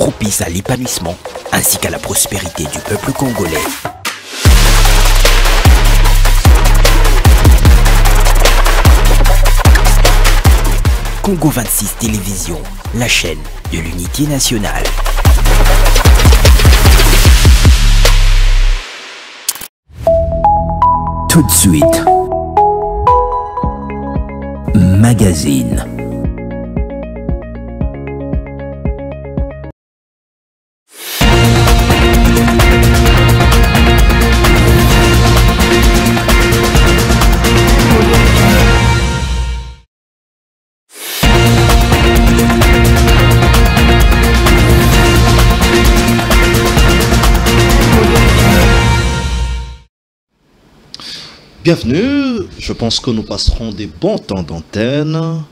propice à l'épanouissement ainsi qu'à la prospérité du peuple congolais. Congo 26 Télévision, la chaîne de l'unité nationale. Tout de suite, magazine. Bienvenue, je pense que nous passerons des bons temps d'antenne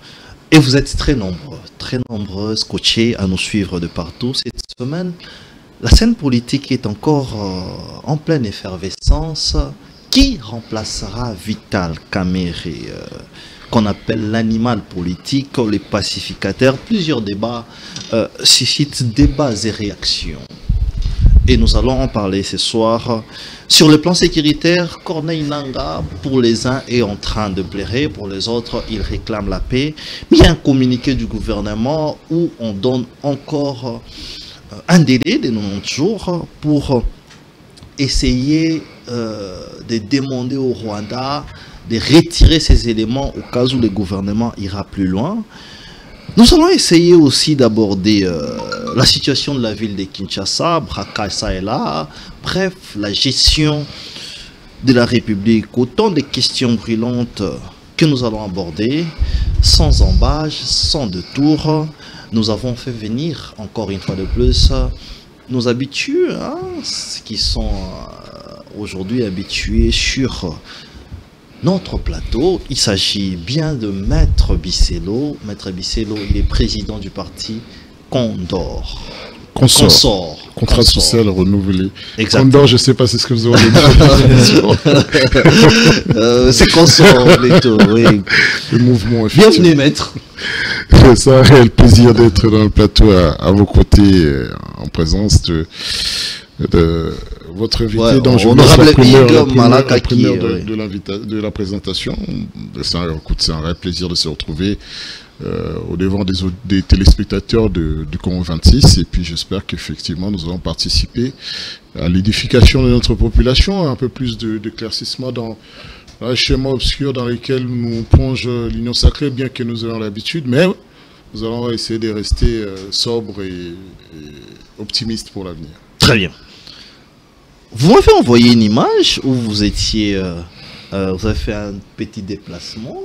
et vous êtes très nombreux scotchés à nous suivre de partout cette semaine. La scène politique est encore en pleine effervescence. Qui remplacera Vital Kamerhe, qu'on appelle l'animal politique, les pacificateurs? Plusieurs débats suscitent débats et réactions. Et nous allons en parler ce soir. Sur le plan sécuritaire, Corneille Nangaa, pour les uns, est en train de pleurer, pour les autres, il réclame la paix. Mais il y a un communiqué du gouvernement où on donne encore un délai de 90 jours pour essayer de demander au Rwanda de retirer ces éléments au cas où le gouvernement ira plus loin. Nous allons essayer aussi d'aborder la situation de la ville de Kinshasa, Brakassa est là, bref, la gestion de la République. Autant de questions brûlantes que nous allons aborder, sans embâche, sans détour. Nous avons fait venir, encore une fois de plus, nos habitués, qui sont aujourd'hui habitués sur notre plateau. Il s'agit bien de Maître Biselo. Maître Biselo, il est président du parti Condor. Consort. Contrat social renouvelé. Exactement. Condor, je ne sais pas si c'est ce que vous avez dit. C'est Consort, plutôt, oui. Le mouvement, bienvenue, Maître. C'est un réel plaisir d'être dans le plateau à vos côtés, en présence de votre invité, dont je vous laisse la première de la présentation. C'est un vrai plaisir de se retrouver au devant des téléspectateurs du Congo 26, et puis j'espère qu'effectivement nous allons participer à l'édification de notre population, un peu plus d'éclaircissement dans le schéma obscur dans lequel nous plonge l'Union sacrée, bien que nous ayons l'habitude, mais nous allons essayer de rester sobres et optimistes pour l'avenir. Très bien. Vous m'avez envoyé une image où vous étiez, vous avez fait un petit déplacement.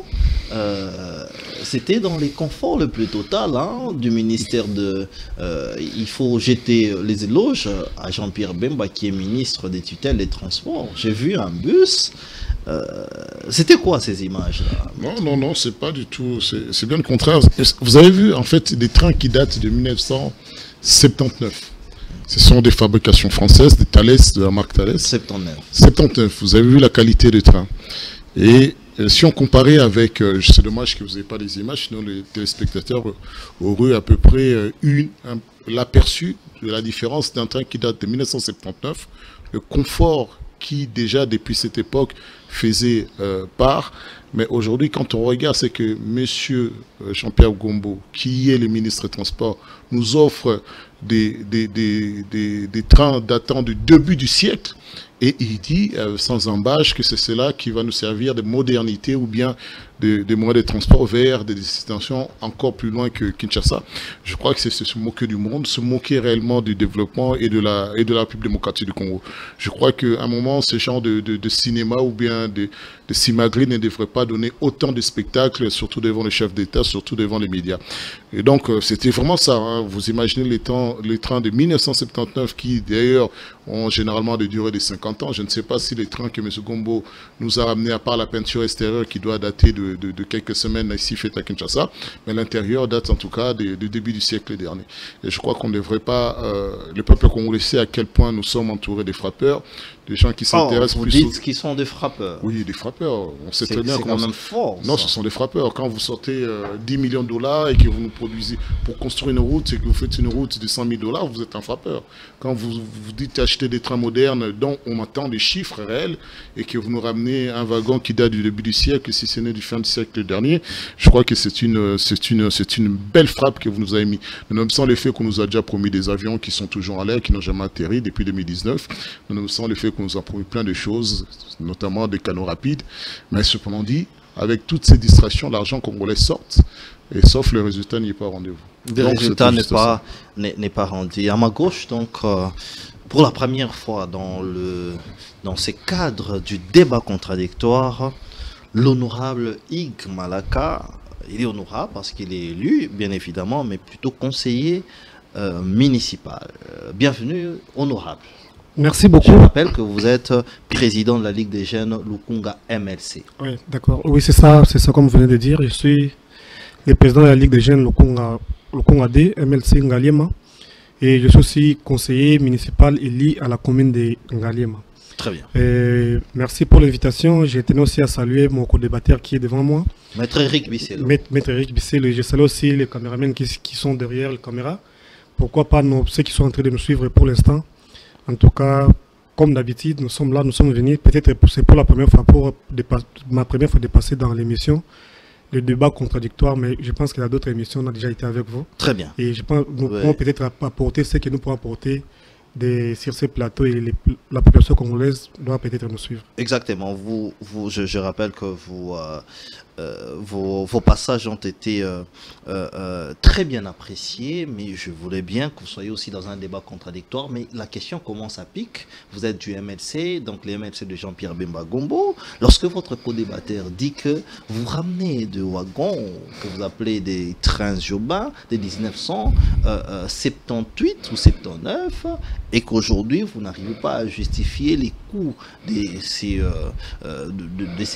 C'était dans les conforts le plus total du ministère de... il faut jeter les éloges à Jean-Pierre Bemba, qui est ministre des tutelles des transports. J'ai vu un bus. C'était quoi ces images-là? Non, c'est pas du tout. C'est bien le contraire. Vous avez vu en fait des trains qui datent de 1979. Ce sont des fabrications françaises, des Thales, de la marque Thales. 79. Vous avez vu la qualité des trains. Et si on comparait avec, c'est dommage que vous n'ayez pas les images, sinon les téléspectateurs auraient à peu près l'aperçu de la différence d'un train qui date de 1979, le confort qui déjà depuis cette époque faisait part. Mais aujourd'hui, quand on regarde, c'est que M. Jean-Pierre Gombo, qui est le ministre des Transports, nous offre des trains datant du début du siècle. Et il dit, sans embâche, que c'est cela qui va nous servir de modernité ou bien des moyens de transport vers des destinations encore plus loin que Kinshasa. Je crois que c'est se moquer du monde, se moquer réellement du développement et de la République démocratique du Congo. Je crois qu'à un moment, ce genre de cinéma ou bien de simagrée ne devrait pas donner autant de spectacles, surtout devant les chefs d'État, surtout devant les médias. Et donc, c'était vraiment ça. Vous imaginez les trains de 1979 qui, d'ailleurs, ont généralement des durées de 50 ans. Je ne sais pas si les trains que M. Gombo nous a ramenés, à part la peinture extérieure qui doit dater de quelques semaines ici faite à Kinshasa, mais l'intérieur date en tout cas du début du siècle dernier. Et je crois qu'on ne devrait pas... le peuple congolais sait à quel point nous sommes entourés des frappeurs. des gens qui s'intéressent vous plus... Vous dites qu'ils sont des frappeurs. Oui, des frappeurs. On sait très bien comment... C'est quand même fort. Non, ce sont des frappeurs. Quand vous sortez 10 millions de dollars et que vous nous produisez pour construire une route et que vous faites une route de 100 000 $, vous êtes un frappeur. Quand vous dites acheter des trains modernes dont on attend des chiffres réels et que vous nous ramenez un wagon qui date du début du siècle, si ce n'est du fin du siècle dernier, je crois que c'est une belle frappe que vous nous avez mis. Nonobstant le fait qu'on nous a déjà promis des avions qui sont toujours en l'air, qui n'ont jamais atterri depuis 2019, nonobstant le fait qu'on nous a promis plein de choses, notamment des canaux rapides, mais cependant dit, avec toutes ces distractions, l'argent congolais sort, et sauf le résultat n'y est pas au rendez-vous. Le résultat n'est pas rendu. À ma gauche, donc, pour la première fois dans ces cadres du débat contradictoire, l'honorable Ig Malaka, il est honorable parce qu'il est élu, bien évidemment, mais plutôt conseiller municipal. Bienvenue, honorable. Merci beaucoup. Je rappelle que vous êtes président de la Ligue des jeunes Lukunga MLC. Oui, d'accord. Oui, c'est ça comme vous venez de dire. Je suis le président de la Ligue des jeunes Lukunga D, MLC Ngaliema. Et je suis aussi conseiller municipal élu à la commune de Ngaliema. Très bien. Merci pour l'invitation. J'ai tenu aussi à saluer mon co-débatteur qui est devant moi. Maître Eric Bissel. Maître Eric Bissel. Je salue aussi les caméramans qui sont derrière les caméras. Pourquoi pas ceux qui sont en train de nous suivre pour l'instant. En tout cas, comme d'habitude, nous sommes là, nous sommes venus. Peut-être c'est pour la première fois, ma première fois de passer dans l'émission, le débat contradictoire, mais je pense qu'il y a d'autres émissions, on a déjà été avec vous. Très bien. Et je pense que nous pourrons peut-être apporter ce que nous pourrons apporter sur ces plateaux et la population congolaise doit peut-être nous suivre. Exactement. Je rappelle que vos passages ont été très bien appréciés, mais je voulais bien que vous soyez aussi dans un débat contradictoire. Mais la question commence à pic. Vous êtes du MLC, donc les MLC de Jean-Pierre Bemba Gombo. Lorsque votre co-débatteur dit que vous ramenez des wagons que vous appelez des trains urbains de 1978 ou 79, et qu'aujourd'hui vous n'arrivez pas à justifier les coûts de ces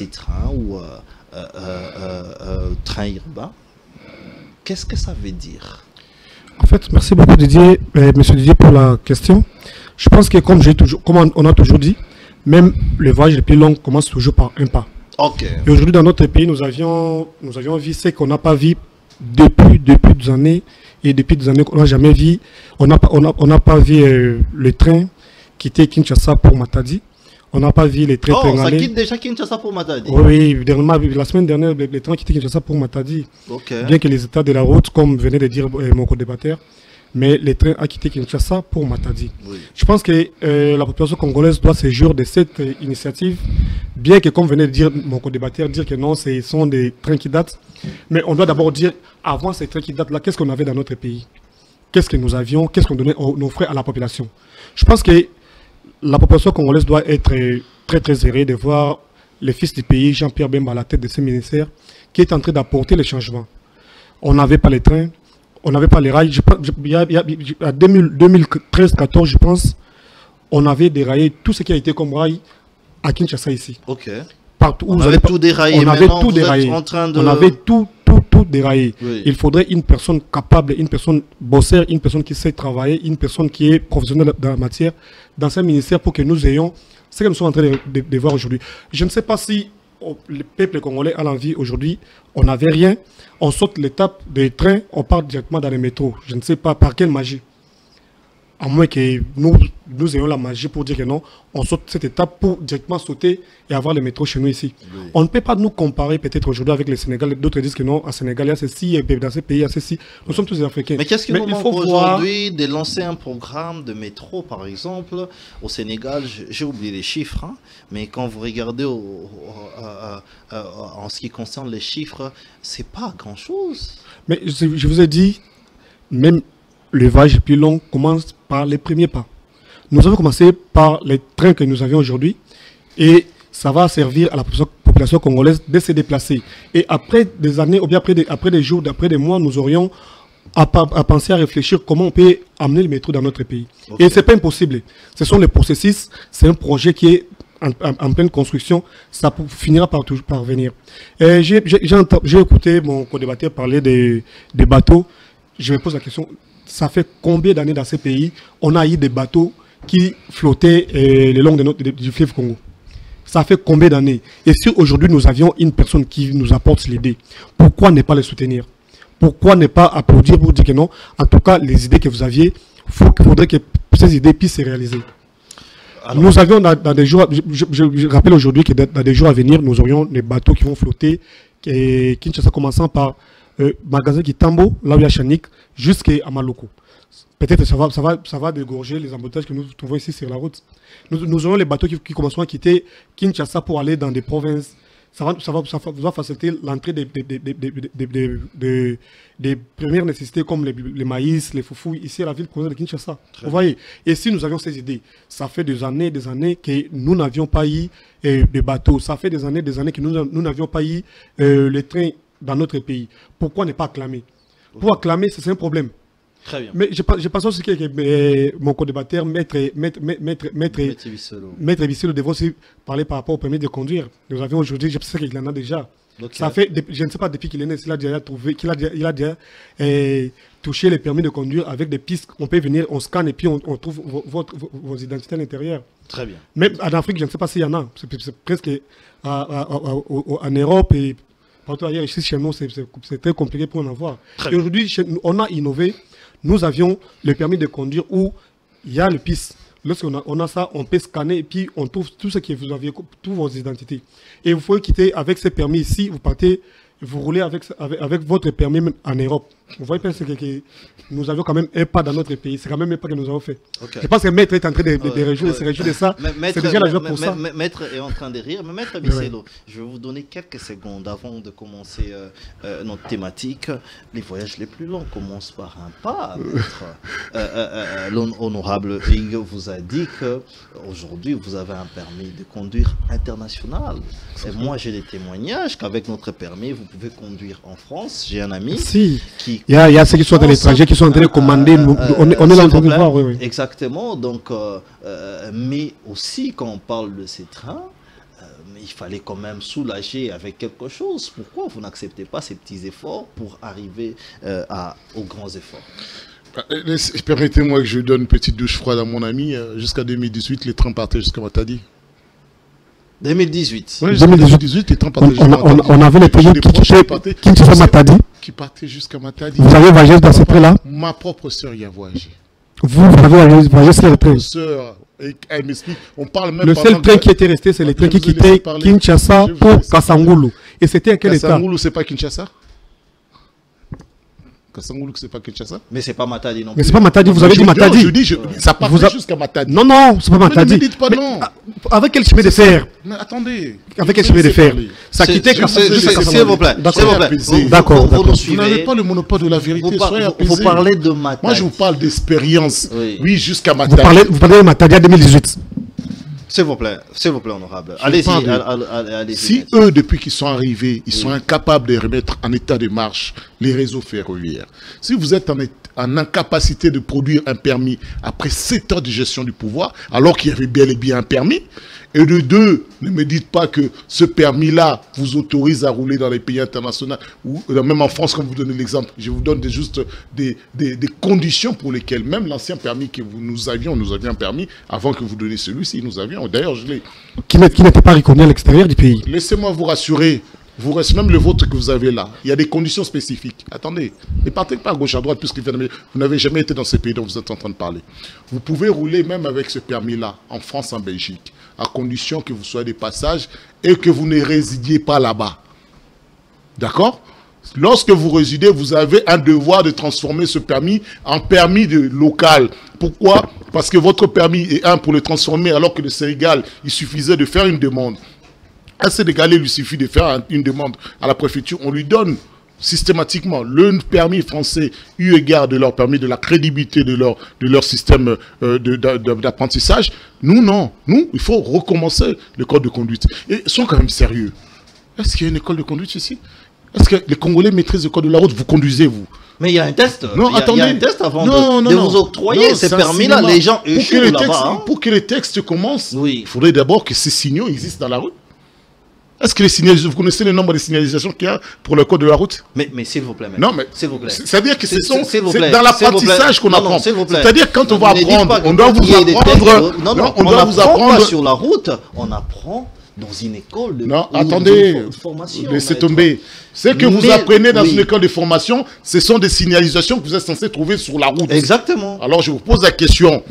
trains ou trains urbains, qu'est-ce que ça veut dire? En fait, merci beaucoup Didier, monsieur Didier, pour la question. Je pense que comme on a toujours dit, même le voyage le plus long commence toujours par un pas. Okay. Et aujourd'hui dans notre pays, nous avions vu ce qu'on n'a pas vu depuis des années. Et depuis des années qu'on n'a jamais vu, on n'a pas vu le train quitter Kinshasa pour Matadi. On n'a pas vu les trains ça quitte déjà Kinshasa pour Matadi? Oui, la semaine dernière, les trains quittent Kinshasa pour Matadi. Okay. Bien que les états de la route, comme venait de dire mon co-débatteur, mais les trains ont quitté Kinshasa pour Matadi. Oui. Je pense que la population congolaise doit se jouir de cette initiative, bien que, comme venait de dire mon co-débatteur, dire que non, ce sont des trains qui datent. Mais on doit d'abord dire, avant ces trains qui datent là, qu'est-ce qu'on avait dans notre pays? Qu'est-ce que nous avions? Qu'est-ce qu'on donnait, on offrait à la population? Je pense que la population congolaise doit être très très heureuse de voir le fils du pays, Jean-Pierre Bemba, à la tête de ce ministère, qui est en train d'apporter les changements. On n'avait pas les trains, on n'avait pas les rails. À 2013-14, je pense, on avait déraillé tout ce qui a été comme rail à Kinshasa ici. Ok. Partout où on avait tout déraillé. On avait tout déraillé. On avait tout déraillé. Oui. Il faudrait une personne capable, une personne bosseur, une personne qui sait travailler, une personne qui est professionnelle dans la matière, dans ce ministère pour que nous ayons ce que nous sommes en train de voir aujourd'hui. Je ne sais pas si le peuple congolais a l'envie aujourd'hui, on n'avait rien, on saute l'étape des trains, on part directement dans les métros. Je ne sais pas par quelle magie. À moins que nous ayons la magie pour dire que non, on saute cette étape pour directement sauter et avoir le métro chez nous ici. Oui. On ne peut pas nous comparer peut-être aujourd'hui avec le Sénégal. D'autres disent que non, à Sénégal, il y a ceci, et dans ces pays, il y a ceci. Nous sommes tous des Africains. Mais qu'est-ce qui nous manque aujourd'hui de lancer un programme de métro, par exemple? Au Sénégal, j'ai oublié les chiffres, hein, mais quand vous regardez en ce qui concerne les chiffres, c'est pas grand-chose. Mais je vous ai dit, même le voyage plus long commence par les premiers pas. Nous avons commencé par les trains que nous avions aujourd'hui et ça va servir à la population congolaise de se déplacer. Et après des années, ou bien après des jours, après des mois, nous aurions à penser, à réfléchir comment on peut amener le métro dans notre pays. Okay. Et ce n'est pas impossible. Ce sont les processus, c'est un projet qui est en pleine construction, ça finira par venir. J'ai écouté mon co-débatteur parler des bateaux. Je me pose la question, ça fait combien d'années dans ces pays on a eu des bateaux qui flottaient le long du fleuve Congo. Ça fait combien d'années? Et si aujourd'hui nous avions une personne qui nous apporte l'idée, pourquoi ne pas les soutenir? Pourquoi ne pas applaudir pour dire que non? En tout cas, les idées que vous aviez, il faudrait que ces idées puissent se réaliser. Alors, nous avions dans des jours, je rappelle aujourd'hui que dans des jours à venir, nous aurions des bateaux qui vont flotter, Kinshasa commençant par Magasin Kitambo, là où il y a Chanik, jusqu'à Maloko. Peut-être ça va dégorger les embouteillages que nous trouvons ici sur la route. Nous aurons les bateaux qui commenceront à quitter Kinshasa pour aller dans des provinces. Ça va faciliter l'entrée des premières nécessités comme les maïs, les foufous, ici à la ville de Kinshasa. Vous voyez? Et si nous avions ces idées, ça fait des années que nous n'avions pas eu de bateaux. Ça fait des années que nous n'avions pas eu les trains dans notre pays. Pourquoi ne pas acclamer? Pour acclamer, c'est un problème. Très bien. Mais je pense aussi que mon co-débatteur, Maître Bisselo, devons aussi parler par rapport au permis de conduire. Nous avions aujourd'hui, je sais qu'il en a déjà. Okay. Ça fait, je ne sais pas depuis qu'il est né, s'il a déjà trouvé, qu'il a déjà touché les permis de conduire avec des pistes. On peut venir, on scanne et puis on trouve vos identités à l'intérieur. Très bien. Même en Afrique, je ne sais pas s'il y en a. C'est presque en Europe et partout ailleurs. Ici, chez nous, c'est très compliqué pour en avoir. Et aujourd'hui, on a innové. Nous avions le permis de conduire où il y a le piste. Lorsqu'on a ça, on peut scanner et puis on trouve tout ce que vous aviez, toutes vos identités. Et vous pouvez quitter avec ce permis ici, vous partez, vous roulez avec votre permis même en Europe. Vous voyez bien que nous avions quand même un pas dans notre pays. C'est quand même un pas que nous avons fait. Okay. Je pense que Maître est en train de se réjouir de ça. C'est déjà la joie pour ça. Maître est en train de rire. Mais Maître Bisselo, je vais vous donner quelques secondes avant de commencer notre thématique. Les voyages les plus longs commencent par un pas. L'honorable Hugues vous a dit qu'aujourd'hui, vous avez un permis de conduire international. Et moi, j'ai des témoignages qu'avec notre permis, vous pouvez conduire en France. J'ai un ami qui... Il y a ceux qui sont à l'étranger, qui sont en train de commander. On est là en train de voir. Oui. Exactement. Donc, mais aussi, quand on parle de ces trains, il fallait quand même soulager avec quelque chose. Pourquoi vous n'acceptez pas ces petits efforts pour arriver aux grands efforts? Permettez-moi que je donne une petite douche froide à mon ami. Jusqu'à 2018, les trains partaient jusqu'à Matadi. 2018. Oui, 2018, les trains partaient jusqu'à Matadi. On avait les trains qui se font Matadi. Qui partaient jusqu'à Matadi. Vous avez voyagé dans ces trains-là? Ma propre sœur y a voyagé. Vous avez voyagé sur les trains? Sœur, elle m'explique. On parle même le seul train qui était resté, c'est les trains qui quittaient Kinshasa pour Kasangulu. Et c'était à quel état? Kasangulu, c'est pas Kinshasa? Kasangulu, c'est pas Kinshasa? Mais c'est pas Matadi non plus. Mais c'est pas Matadi, vous avez dit Matadi. Je dis, ça part jusqu'à Matadi. Non, non, c'est pas Matadi. Ne me dites pas non. Avec quel chemin de fer? Mais attendez. Avec quel chemin de fer? Ça quittait Kasangulu. S'il vous plaît. D'accord. Vous n'avez pas le monopole de la vérité. Vous parlez de Matadi. Moi, je vous parle d'expérience. Oui, jusqu'à Matadi. Vous parlez de Matadi en 2018. S'il vous plaît, honorable. Allez-y. Si eux, depuis qu'ils sont arrivés, ils sont incapables de remettre en état de marche les réseaux ferroviaires, si vous êtes en incapacité de produire un permis après 7 ans de gestion du pouvoir, alors qu'il y avait bel et bien un permis, et de deux, ne me dites pas que ce permis-là vous autorise à rouler dans les pays internationaux, ou même en France, comme vous donnez l'exemple, je vous donne juste des conditions pour lesquelles même l'ancien permis que nous avions un permis, avant que vous donniez celui-ci, nous avions, d'ailleurs je l'ai... Qui n'était pas reconnu à l'extérieur du pays. Laissez-moi vous rassurer, vous reste même le vôtre que vous avez là. Il y a des conditions spécifiques. Attendez, ne partez pas à gauche, à droite, puisque vous n'avez jamais été dans ces pays dont vous êtes en train de parler. Vous pouvez rouler même avec ce permis-là, en France, en Belgique, à condition que vous soyez des passages et que vous ne résidiez pas là-bas. D'accord? Lorsque vous résidez, vous avez un devoir de transformer ce permis en permis local. Pourquoi? Parce que votre permis est pour le transformer, alors que le Sénégal, il suffisait de faire une demande. Un Sénégalais, il lui suffit de faire une demande à la préfecture, on lui donne systématiquement le permis français, eu égard de leur permis, de la crédibilité de leur système d'apprentissage. Nous, non. Nous, il faut recommencer le code de conduite. Et ils sont quand même sérieux. Est-ce qu'il y a une école de conduite ici? Est-ce que les Congolais maîtrisent le code de la route? Vous conduisez, vous? Mais il y a un test. Non, attendez. Il y a un test avant de vous octroyer ces permis-là. Les gens pour que les textes commencent, il faudrait d'abord que ces signaux existent dans la rue. Est-ce que vous connaissez le nombre de signalisations qu'il y a pour le code de la route? Mais s'il vous plaît, maître. Non, mais s'il vous plaît. C'est-à-dire que c'est dans l'apprentissage qu'on apprend. C'est-à-dire quand on va apprendre, on doit vous apprendre. Non, on doit vous apprendre sur la route. On apprend dans une école de formation. Laissez tomber. Ce que vous apprenez dans une école de formation, ce sont des signalisations que vous êtes censé trouver sur la route. Exactement. Alors je vous pose la question.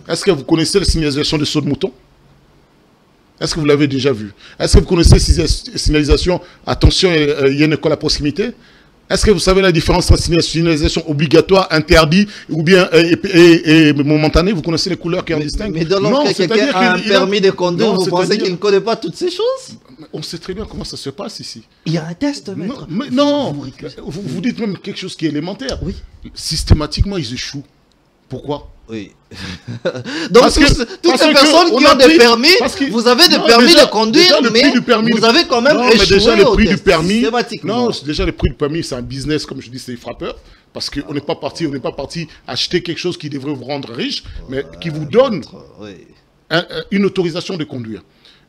Est-ce que vous connaissez les signalisations de saut de mouton? Est-ce que vous l'avez déjà vu? Est-ce que vous connaissez ces signalisations? Attention, il y a une école à proximité. Est-ce que vous savez la différence entre signalisation obligatoire, interdit ou bien et momentanée? Vous connaissez les couleurs qui en distinguent? Mais dans quelqu'un a un permis de conduire, vous pensez qu'il ne connaît pas toutes ces choses? On sait très bien comment ça se passe ici. Il y a un test, maître. Non, vous dites même quelque chose qui est élémentaire. Oui. Systématiquement, ils échouent. Pourquoi? Oui. Donc, toutes ces personnes qui ont des permis, vous avez des permis de conduire, mais vous avez quand même échoué déjà le prix du permis. Non, déjà le prix du permis, c'est un business, comme je dis, c'est frappeur. Parce qu'on n'est pas parti acheter quelque chose qui devrait vous rendre riche, mais qui vous donne une autorisation de conduire.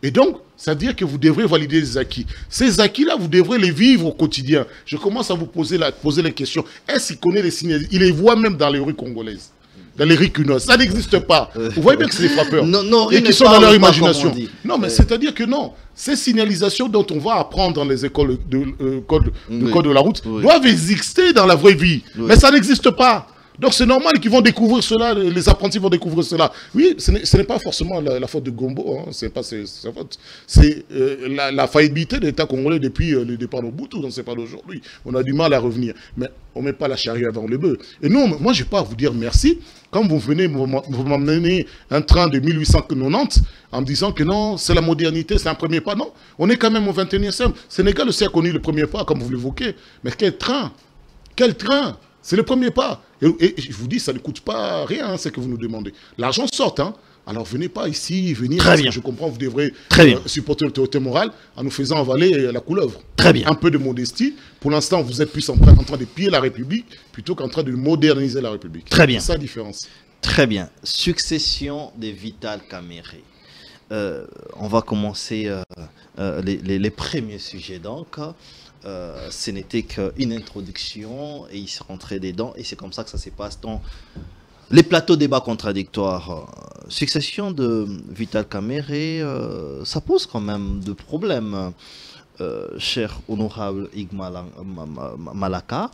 Et donc, c'est-à-dire que vous devrez valider les acquis. Ces acquis-là, vous devrez les vivre au quotidien. Je commence à vous poser les questions. Est-ce qu'il connaît les signes? Il les voit même dans les rues congolaises. Dans les ricunos. Ça n'existe pas. Vous voyez bien que c'est des frappeurs. Et qui sont dans leur imagination. Non, mais c'est-à-dire que non. Ces signalisations dont on va apprendre dans les écoles de code de la route doivent exister dans la vraie vie. Mais ça n'existe pas. Donc c'est normal qu'ils vont découvrir cela, les apprentis vont découvrir cela. Oui, ce n'est pas forcément la faute de Gombo, hein, c'est pas sa faute. C'est la faillibilité de l'État congolais depuis le départ de Mobutu, donc c'est pas d'aujourd'hui. On a du mal à revenir, mais on ne met pas la charrue avant le bœuf. Et non, moi je n'ai pas à vous dire merci. Quand vous venez vous m'amenez un train de 1890 en me disant que non, c'est la modernité, c'est un premier pas. Non, on est quand même au 21e siècle. Sénégal aussi a connu le premier pas, comme vous l'évoquez. Mais quel train? Quel train? C'est le premier pas. Et je vous dis, ça ne coûte pas rien, ce que vous nous demandez. L'argent sort, hein. Alors venez pas ici, venir. Très bien. Je comprends, vous devrez supporter l'autorité morale en nous faisant avaler la couleuvre. Très bien. Un peu de modestie. Pour l'instant, vous êtes plus en train de piller la République plutôt qu'en train de moderniser la République. Très bien. C'est ça la différence. Très bien. Succession des Vital Kamerhe. On va commencer les premiers sujets donc. Ce n'était qu'une introduction et il s'est rentré dedans et c'est comme ça que ça se passe dans les plateaux débats contradictoires. Succession de Vital Kamerhe, ça pose quand même de problèmes, cher honorable Igma Malaka.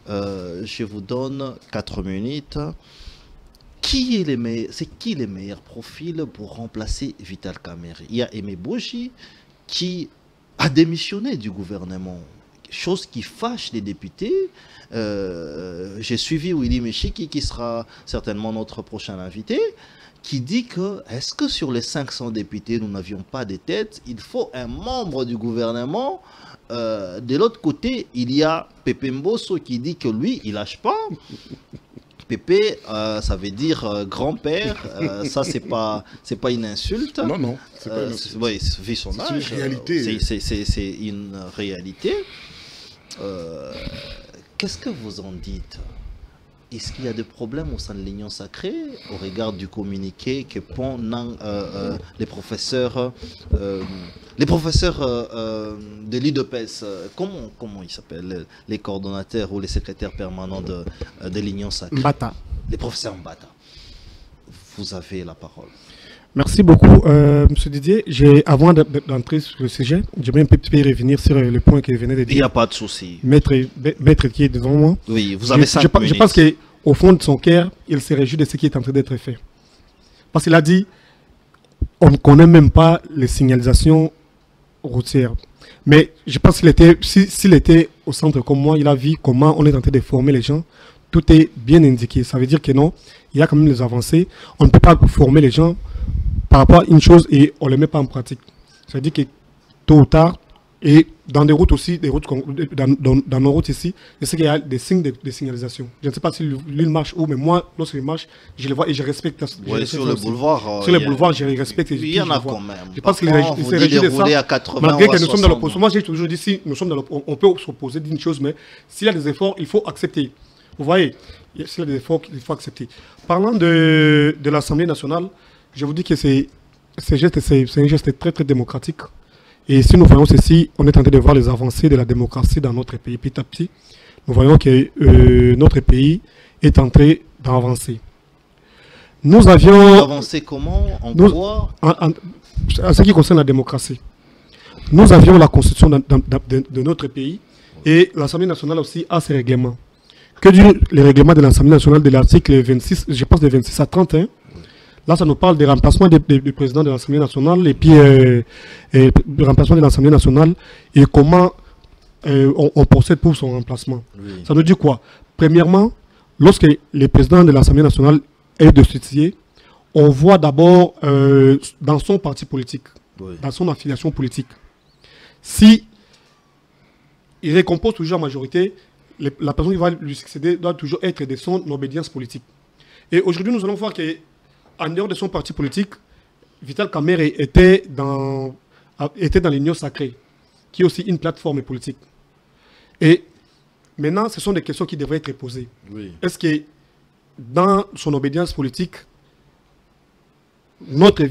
Je vous donne 4 minutes. C'est qui les meilleurs profils pour remplacer Vital Kamerhe? Il y a Aimé Boji qui a démissionné du gouvernement, chose qui fâche les députés. J'ai suivi Willy Meshiki, qui sera certainement notre prochain invité, qui dit que, est-ce que sur les 500 députés, nous n'avions pas de tête? Il faut un membre du gouvernement. De l'autre côté, il y a Pépé Mbosso qui dit que lui, il lâche pas. Pépé, ça veut dire grand-père, ça c'est pas une insulte. Non, non, c'est pas une insulte. Oui, vu son âge, c'est une réalité. C'est une réalité. Qu'est-ce que vous en dites? Est-ce qu'il y a des problèmes au sein de l'Union sacrée au regard du communiqué que pont les professeurs de l'IDEPES, comment ils s'appellent, les coordonnateurs ou les secrétaires permanents de l'Union sacrée? Mbata. Les professeurs Mbata. Vous avez la parole. Merci beaucoup, M. Didier. Avant d'entrer sur le sujet, j'aimerais un peu revenir sur le point que venait de dire. Il n'y a pas de souci. Maître qui est devant moi. Oui, vous avez 5 minutes. Je pense qu'au fond de son cœur, il se réjouit de ce qui est en train d'être fait. Parce qu'il a dit, on ne connaît même pas les signalisations routières. Mais je pense s'il était au centre comme moi, il a vu comment on est en train de former les gens. Tout est bien indiqué. Ça veut dire que non, il y a quand même des avancées. On ne peut pas former les gens par rapport à une chose et on ne le met pas en pratique. C'est-à-dire que tôt ou tard, et dans des routes aussi, dans nos routes ici, je sais qu'il y a des signes de signalisation. Je ne sais pas si l'île marche où, mais moi, lorsqu'il marche, je le vois et je respecte. Oui, sur le boulevard. Sur le boulevard, je les respecte. Il y en a quand même. Je pense qu'il s'est régi de ça. Malgré que nous sommes dans l'opposition. Moi, j'ai toujours dit, si nous sommes dans l'opposition, on peut s'opposer d'une chose, mais s'il y a des efforts, il faut accepter. Vous voyez, s'il y a des efforts, il faut accepter. Parlant de l'Assemblée nationale, je vous dis que c'est un geste très, très démocratique. Et si nous voyons ceci, on est en train de voir les avancées de la démocratie dans notre pays. Petit à petit, nous voyons que notre pays est en train d'avancer. Nous avions... Avancer comment? En quoi? En ce qui concerne la démocratie. Nous avions la constitution de notre pays et l'Assemblée nationale aussi a ses règlements. Que dit les règlements de l'Assemblée nationale de l'article 26, je pense de 26 à 31? Là, ça nous parle des remplacements du président de l'Assemblée nationale et puis du remplacement de l'Assemblée nationale et comment on procède pour son remplacement. Oui. Ça nous dit quoi? Premièrement, lorsque le président de l'Assemblée nationale est destitué, on voit d'abord dans son parti politique, oui, dans son affiliation politique, si il récompose toujours en majorité, la personne qui va lui succéder doit toujours être de son obédience politique. Et aujourd'hui, nous allons voir qu'en dehors de son parti politique, Vital Kamerhe était dans l'Union Sacrée, qui est aussi une plateforme politique. Et maintenant, ce sont des questions qui devraient être posées. Oui. Est-ce que dans son obédience politique, notre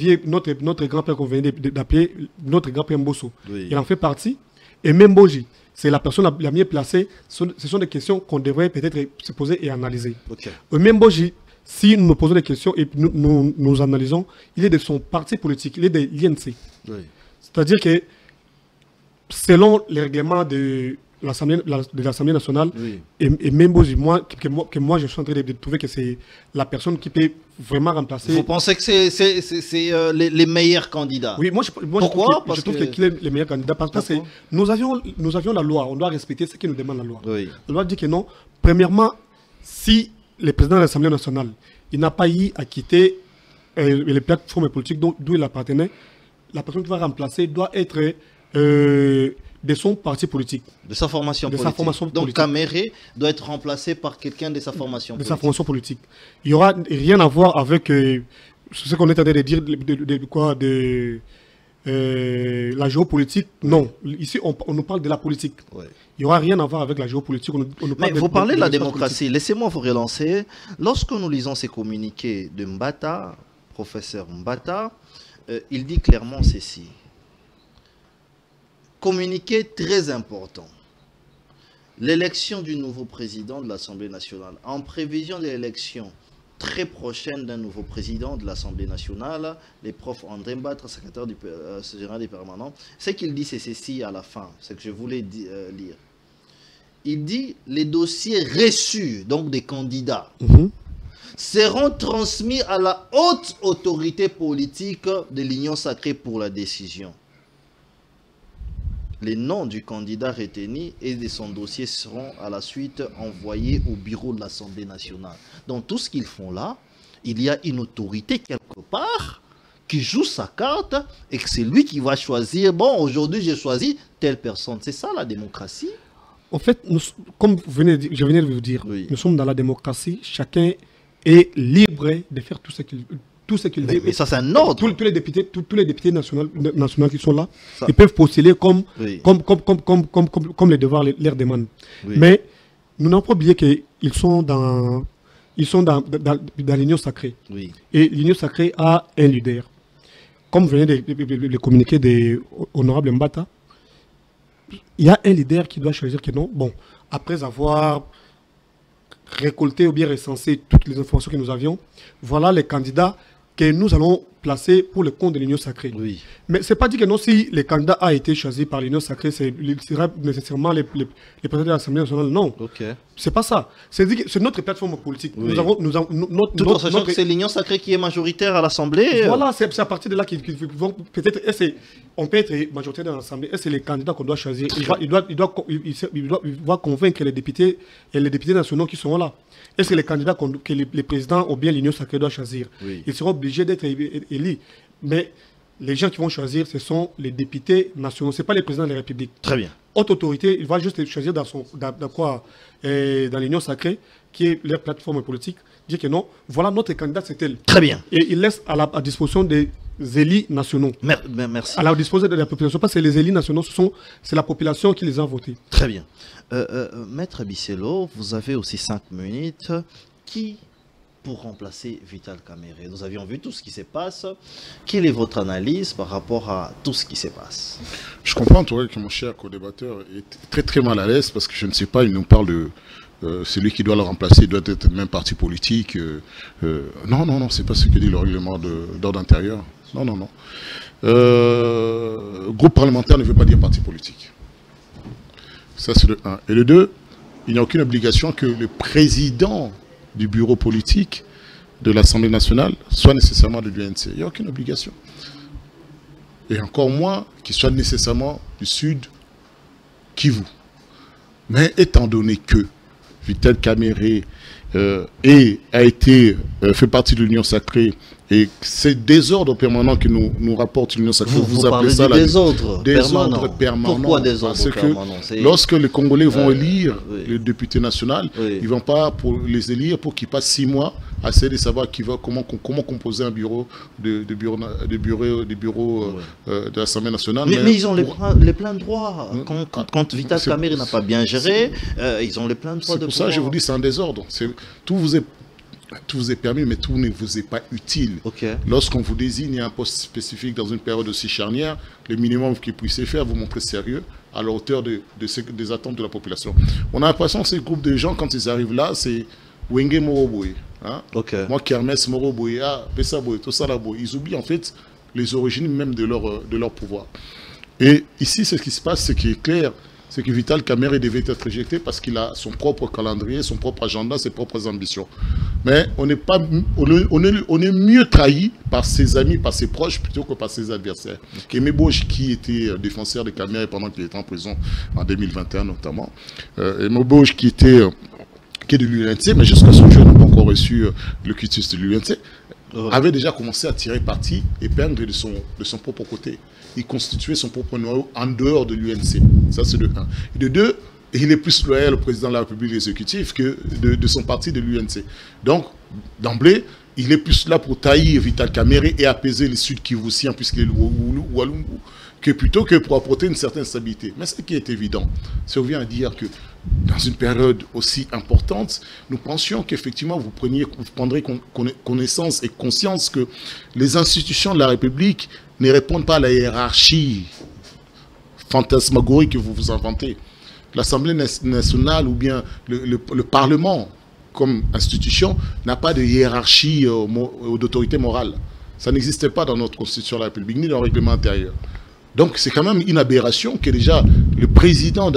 grand-père qu'on venait d'appeler, notre grand-père Mbosso, oui, il en fait partie, et même Boji, c'est la personne la mieux placée. Ce sont des questions qu'on devrait peut-être se poser et analyser. Okay. Même Boji, si nous nous posons des questions et nous analysons, il est de son parti politique, il est de l'INC. Oui. C'est-à-dire que selon les règlements de l'Assemblée nationale, oui, et même Boji, que moi je suis en train de trouver que c'est la personne qui peut vraiment remplacer. Vous pensez que c'est les meilleurs candidats? Oui, pourquoi? Je trouve qu'il est les meilleurs candidats parce que nous avions la loi, on doit respecter ce qui nous demande la loi. Oui. La loi dit que non. Premièrement, si le président de l'Assemblée nationale, il n'a pas eu à quitter les plateformes politiques d'où il appartenait, la personne qui va remplacer doit être de son parti politique. De sa formation politique. Donc Kamerhe doit être remplacé par quelqu'un de sa formation politique. De sa formation politique. Il n'y aura rien à voir avec ce qu'on est en train de dire de la géopolitique. Non. Ici, on nous parle de la politique. Ouais. Il n'y aura rien à voir avec la géopolitique. Mais vous parlez de la démocratie. Laissez-moi vous relancer. Lorsque nous lisons ces communiqués de Mbata, professeur Mbata, il dit clairement ceci. Communiqué très important. L'élection du nouveau président de l'Assemblée nationale. En prévision de l'élection très prochaine d'un nouveau président de l'Assemblée nationale, les profs André Mbata, secrétaire général des permanents, ce qu'il dit, c'est ceci à la fin, c'est que je voulais lire. Il dit les dossiers reçus, donc des candidats, seront transmis à la haute autorité politique de l'Union sacrée pour la décision. Les noms du candidat retenu et de son dossier seront à la suite envoyés au bureau de l'Assemblée nationale. Donc tout ce qu'ils font là, il y a une autorité quelque part qui joue sa carte et que c'est lui qui va choisir, bon aujourd'hui j'ai choisi telle personne. C'est ça la démocratie? En fait, comme je venais de vous dire, oui, nous sommes dans la démocratie, chacun est libre de faire tout ce qu'il veut. Mais ça, c'est un ordre. Tous les députés nationaux qui sont là, ça, ils peuvent postuler comme les devoirs leur demandent. Oui. Mais nous n'avons pas oublié qu'ils sont dans l'Union sacrée. Oui. Et l'Union sacrée a un leader. Comme vous venez de le communiquer de Honorable Mbata, il y a un leader qui doit choisir que non. Bon, après avoir récolté ou bien recensé toutes les informations que nous avions, voilà les candidats que nous allons placer pour le compte de l'Union sacrée. Oui. Mais ce n'est pas dit que non, si le candidat a été choisi par l'Union sacrée, ce sera nécessairement les présidents de l'Assemblée nationale. Non. Okay. Ce n'est pas ça. C'est notre plateforme politique. Oui. Tout en sachant que c'est l'Union sacrée qui est majoritaire à l'Assemblée. Voilà, c'est à partir de là qu'ils vont peut-être... On peut être majoritaire dans l'Assemblée. Et c'est les candidats qu'on doit choisir. Il doit convaincre les députés et les députés nationaux qui sont là. Est-ce que les candidats que les présidents ou bien l'Union sacrée doivent choisir, oui, ils seront obligés d'être élus. Mais les gens qui vont choisir, ce sont les députés nationaux. Ce n'est pas les présidents de la République. Très bien. Haute autorité, il va juste choisir dans l'Union sacrée, qui est leur plateforme politique, dire que non, voilà notre candidat, c'est elle. Très bien. Et il laisse à disposition des élus nationaux. Merci. À la disposition de la population, parce que les élus nationaux, c'est la population qui les a votés. Très bien. Maître Bisselot, vous avez aussi 5 minutes. Qui pour remplacer Vital Kamerhe. Nous avions vu tout ce qui se passe. Quelle est votre analyse par rapport à tout ce qui se passe? Je comprends, toi, que mon cher co-débatteur est très très mal à l'aise parce que je ne sais pas, il nous parle de celui qui doit le remplacer doit être même parti politique. Non, c'est pas ce que dit le règlement d'ordre intérieur. Non. Groupe parlementaire ne veut pas dire parti politique. Ça, c'est le 1. Et le 2, il n'y a aucune obligation que le président du bureau politique de l'Assemblée nationale soit nécessairement de l'UNC. Il n'y a aucune obligation. Et encore moins qu'il soit nécessairement du Sud Kivu. Mais étant donné que Vital Kamerhe a été fait partie de l'Union sacrée, et c'est désordre permanent que nous rapporte l'Union sacrée. Vous appelez ça désordre permanent. Pourquoi désordre permanent? Parce que lorsque les Congolais vont élire le député national, ils ne vont pas pour les élire pour qu'ils passent 6 mois à essayer de savoir comment composer un bureau de l'Assemblée nationale. Mais ils ont les pleins droits. Quand Vital Kamerhe n'a pas bien géré, ils ont les pleins droits de pouvoir. C'est pour ça que je vous dis c'est un désordre. Tout vous est permis, mais tout ne vous est pas utile. Lorsqu'on vous désigne un poste spécifique dans une période aussi charnière, le minimum que vous puissiez faire, vous montrer sérieux à la hauteur des attentes de la population. On a l'impression que ces groupes de gens, quand ils arrivent là, c'est Wenge Moroboye. Moi, Kermes Moroboye, Pesaboye, tout ça là, ils oublient en fait les origines même de leur pouvoir. Et ici, ce qui se passe, ce qui est clair, c'est que Vital Kamerhe devait être éjecté parce qu'il a son propre calendrier, son propre agenda, ses propres ambitions. Mais on est mieux trahi par ses amis, par ses proches, plutôt que par ses adversaires. Aimé Bouge, qui était défenseur de Kamerhe pendant qu'il était en prison en 2021 notamment. Aimé Bouge, qui est de l'UNC, mais jusqu'à ce jour n'a pas encore reçu le quitus de l'UNC, avait déjà commencé à tirer parti et peindre de son propre côté. Il constituait son propre noyau en dehors de l'UNC. Ça, c'est de 1. Et de 2, il est plus loyal au président de la République exécutive que de son parti de l'UNC. Donc, d'emblée, il est plus là pour tailler Vital Kamerhe et apaiser les Sud-Kivusiens, puisqu'il est le Walungu, que plutôt que pour apporter une certaine stabilité. Mais ce qui est évident, ça revient à dire que dans une période aussi importante, nous pensions qu'effectivement vous prendrez connaissance et conscience que les institutions de la République ne répondent pas à la hiérarchie fantasmagorique que vous vous inventez. L'Assemblée nationale ou bien le Parlement comme institution n'a pas de hiérarchie d'autorité morale. Ça n'existait pas dans notre Constitution de la République, ni dans le règlement intérieur. Donc c'est quand même une aberration que déjà le président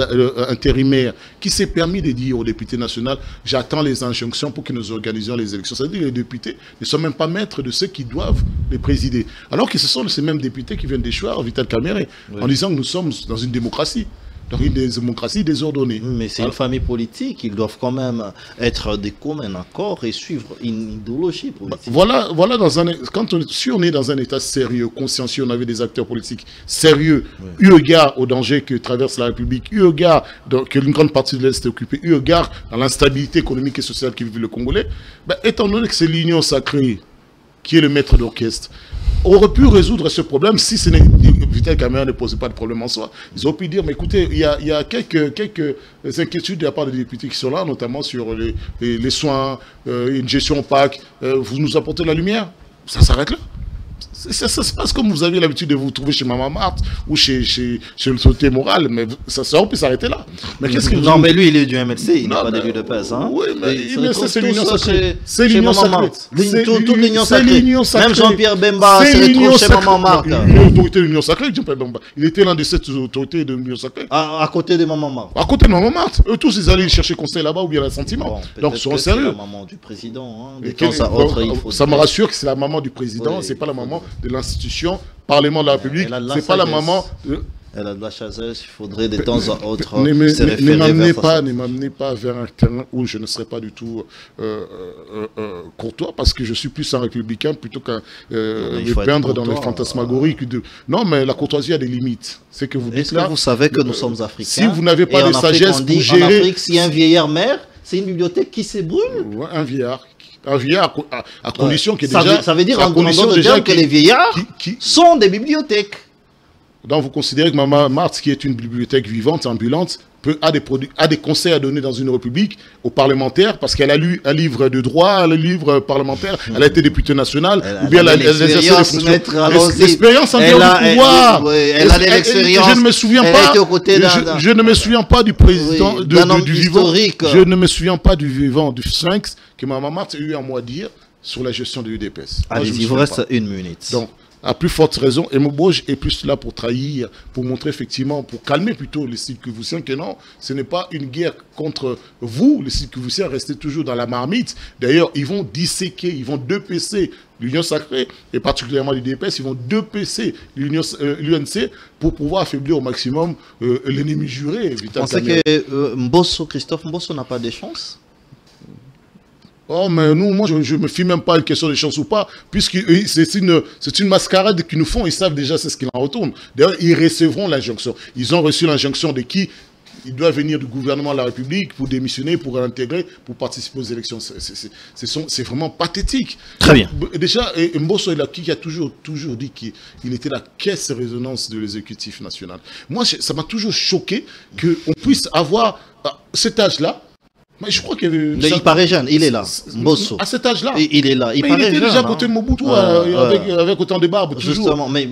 intérimaire qui s'est permis de dire aux députés nationaux « j'attends les injonctions pour que nous organisions les élections ». C'est-à-dire que les députés ne sont même pas maîtres de ceux qui doivent les présider. Alors que ce sont ces mêmes députés qui viennent d'échouer Vital Kamerhe en disant que nous sommes dans une démocratie. Dans une démocratie désordonnée. Mais c'est une famille politique, ils doivent quand même être des communs accords et suivre une idéologie politique. Voilà si on est dans un état sérieux, consciencieux, on avait des acteurs politiques sérieux, eu égard au danger que traverse la République, eu égard que une grande partie de l'Est est occupée, eu égard dans l'instabilité économique et sociale qui vit le Congolais, étant donné que c'est l'Union sacrée qui est le maître d'orchestre, aurait pu résoudre ce problème si ce n'est Vital Kamerhe ne posait pas de problème en soi. Ils ont pu dire, mais écoutez, il y a quelques inquiétudes de la part des députés qui sont là, notamment sur les soins, une gestion opaque. Vous nous apportez la lumière, ça s'arrête là. Ça se passe comme vous avez l'habitude de vous trouver chez Maman Marthe ou chez l'autorité morale, mais ça aurait pu s'arrêter là. Mais qu'est-ce que non, mais lui, il est du MLC, il n'est pas d'élu de PES. Hein. Oui, mais c'est l'Union sacrée. C'est l'Union sacrée. Toute l'Union sacrée. Même Jean-Pierre Bemba se retrouve chez Maman Marthe. L'autorité de l'Union sacrée, Jean-Pierre Bemba. Il était l'un de cette autorité de l'Union sacrée. À côté de Maman Marthe. À côté de Maman Marthe. Eux tous, ils allaient chercher conseil là-bas ou bien l'assentiment. Donc, soyons sérieux. C'est la maman du président. Ça me rassure que c'est la maman du président, c'est pas la maman de l'institution Parlement de la République, c'est pas la maman Elle a de la chasseuse, il faudrait de temps à autre ne m'amenez pas vers un terrain où je ne serai pas du tout courtois, parce que je suis plus un républicain plutôt qu'un me peindre dans les fantasmagories. Non, mais la courtoisie a des limites. C'est que vous dites Est-ce que vous savez que nous sommes africains? Si vous n'avez pas de sagesse pour gérer... En Afrique, si un vieillard meurt, c'est une bibliothèque qui se brûle. Ouais, un vieillard à condition que déjà... Ça veut dire en condition que les vieillards sont des bibliothèques. Donc vous considérez que Maman Marthe, qui est une bibliothèque vivante, ambulante, a des conseils à donner dans une république aux parlementaires parce qu'elle a lu un livre de droit, un livre parlementaire, elle a été députée nationale, ou bien elle a exercé des fonctions. L'expérience en termes de pouvoir. Elle a de l'expérience. Je ne me souviens pas du président du vivant. Je ne me souviens pas du vivant du Sphinx que ma maman a eu à moi dire sur la gestion de l'UDPS. Allez-y, il vous reste 1 minute. Donc, à plus forte raison, et Mboj est plus là pour trahir, pour montrer effectivement, pour calmer plutôt les Sud-Kivoussiens que non, ce n'est pas une guerre contre vous, les Sud-Kivoussiens, restez toujours dans la marmite. D'ailleurs, ils vont disséquer, ils vont dépecer l'Union sacrée, et particulièrement l'UDPS, ils vont dépecer l'UNC pour pouvoir affaiblir au maximum l'ennemi juré. Vous pensez que Christophe Mbosso n'a pas de chance? Oh, mais nous, moi, je ne me fie même pas à une question de chance ou pas, puisque c'est une mascarade qu'ils nous font, ils savent déjà c'est ce qu'il en retourne. D'ailleurs, ils recevront l'injonction. Ils ont reçu l'injonction de qui? Il doit venir du gouvernement de la République pour démissionner, pour intégrer, pour participer aux élections. C'est vraiment pathétique. Très bien. Déjà, Mbosso qui a toujours dit qu'il était la caisse de résonance de l'exécutif national. Moi, ça m'a toujours choqué qu'on puisse avoir cet âge-là. Mais je crois qu'il paraît jeune, il est là, Mbosso. À cet âge-là. Il est là, il paraît jeune. Il était déjà à côté de Mobutu avec autant de barbe. Justement, mais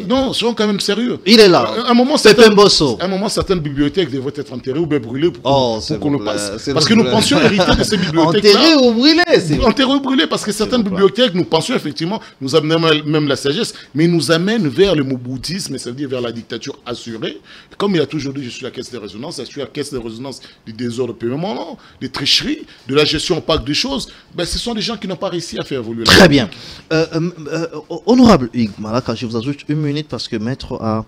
non, soyons quand même sérieux. Il est là. À un moment, certaines bibliothèques devraient être enterrées ou bien brûlées pour qu'on nous passe. Parce que nous pensions hériter de ces bibliothèques. Enterrées ou brûlées. Enterrées ou brûlées, parce que certaines bibliothèques, nous pensions effectivement, nous amènent même la sagesse, mais nous amènent vers le moboutisme, c'est-à-dire vers la dictature assurée. Comme il a toujours dit, je suis la caisse de résonance, je suis la caisse de résonance du désordre de paiement, des tricheries, de la gestion opaque des choses, ben, ce sont des gens qui n'ont pas réussi à faire évoluer. Très bien. Honorable Hugues Malaka, je vous ajoute 1 minute parce que Maître a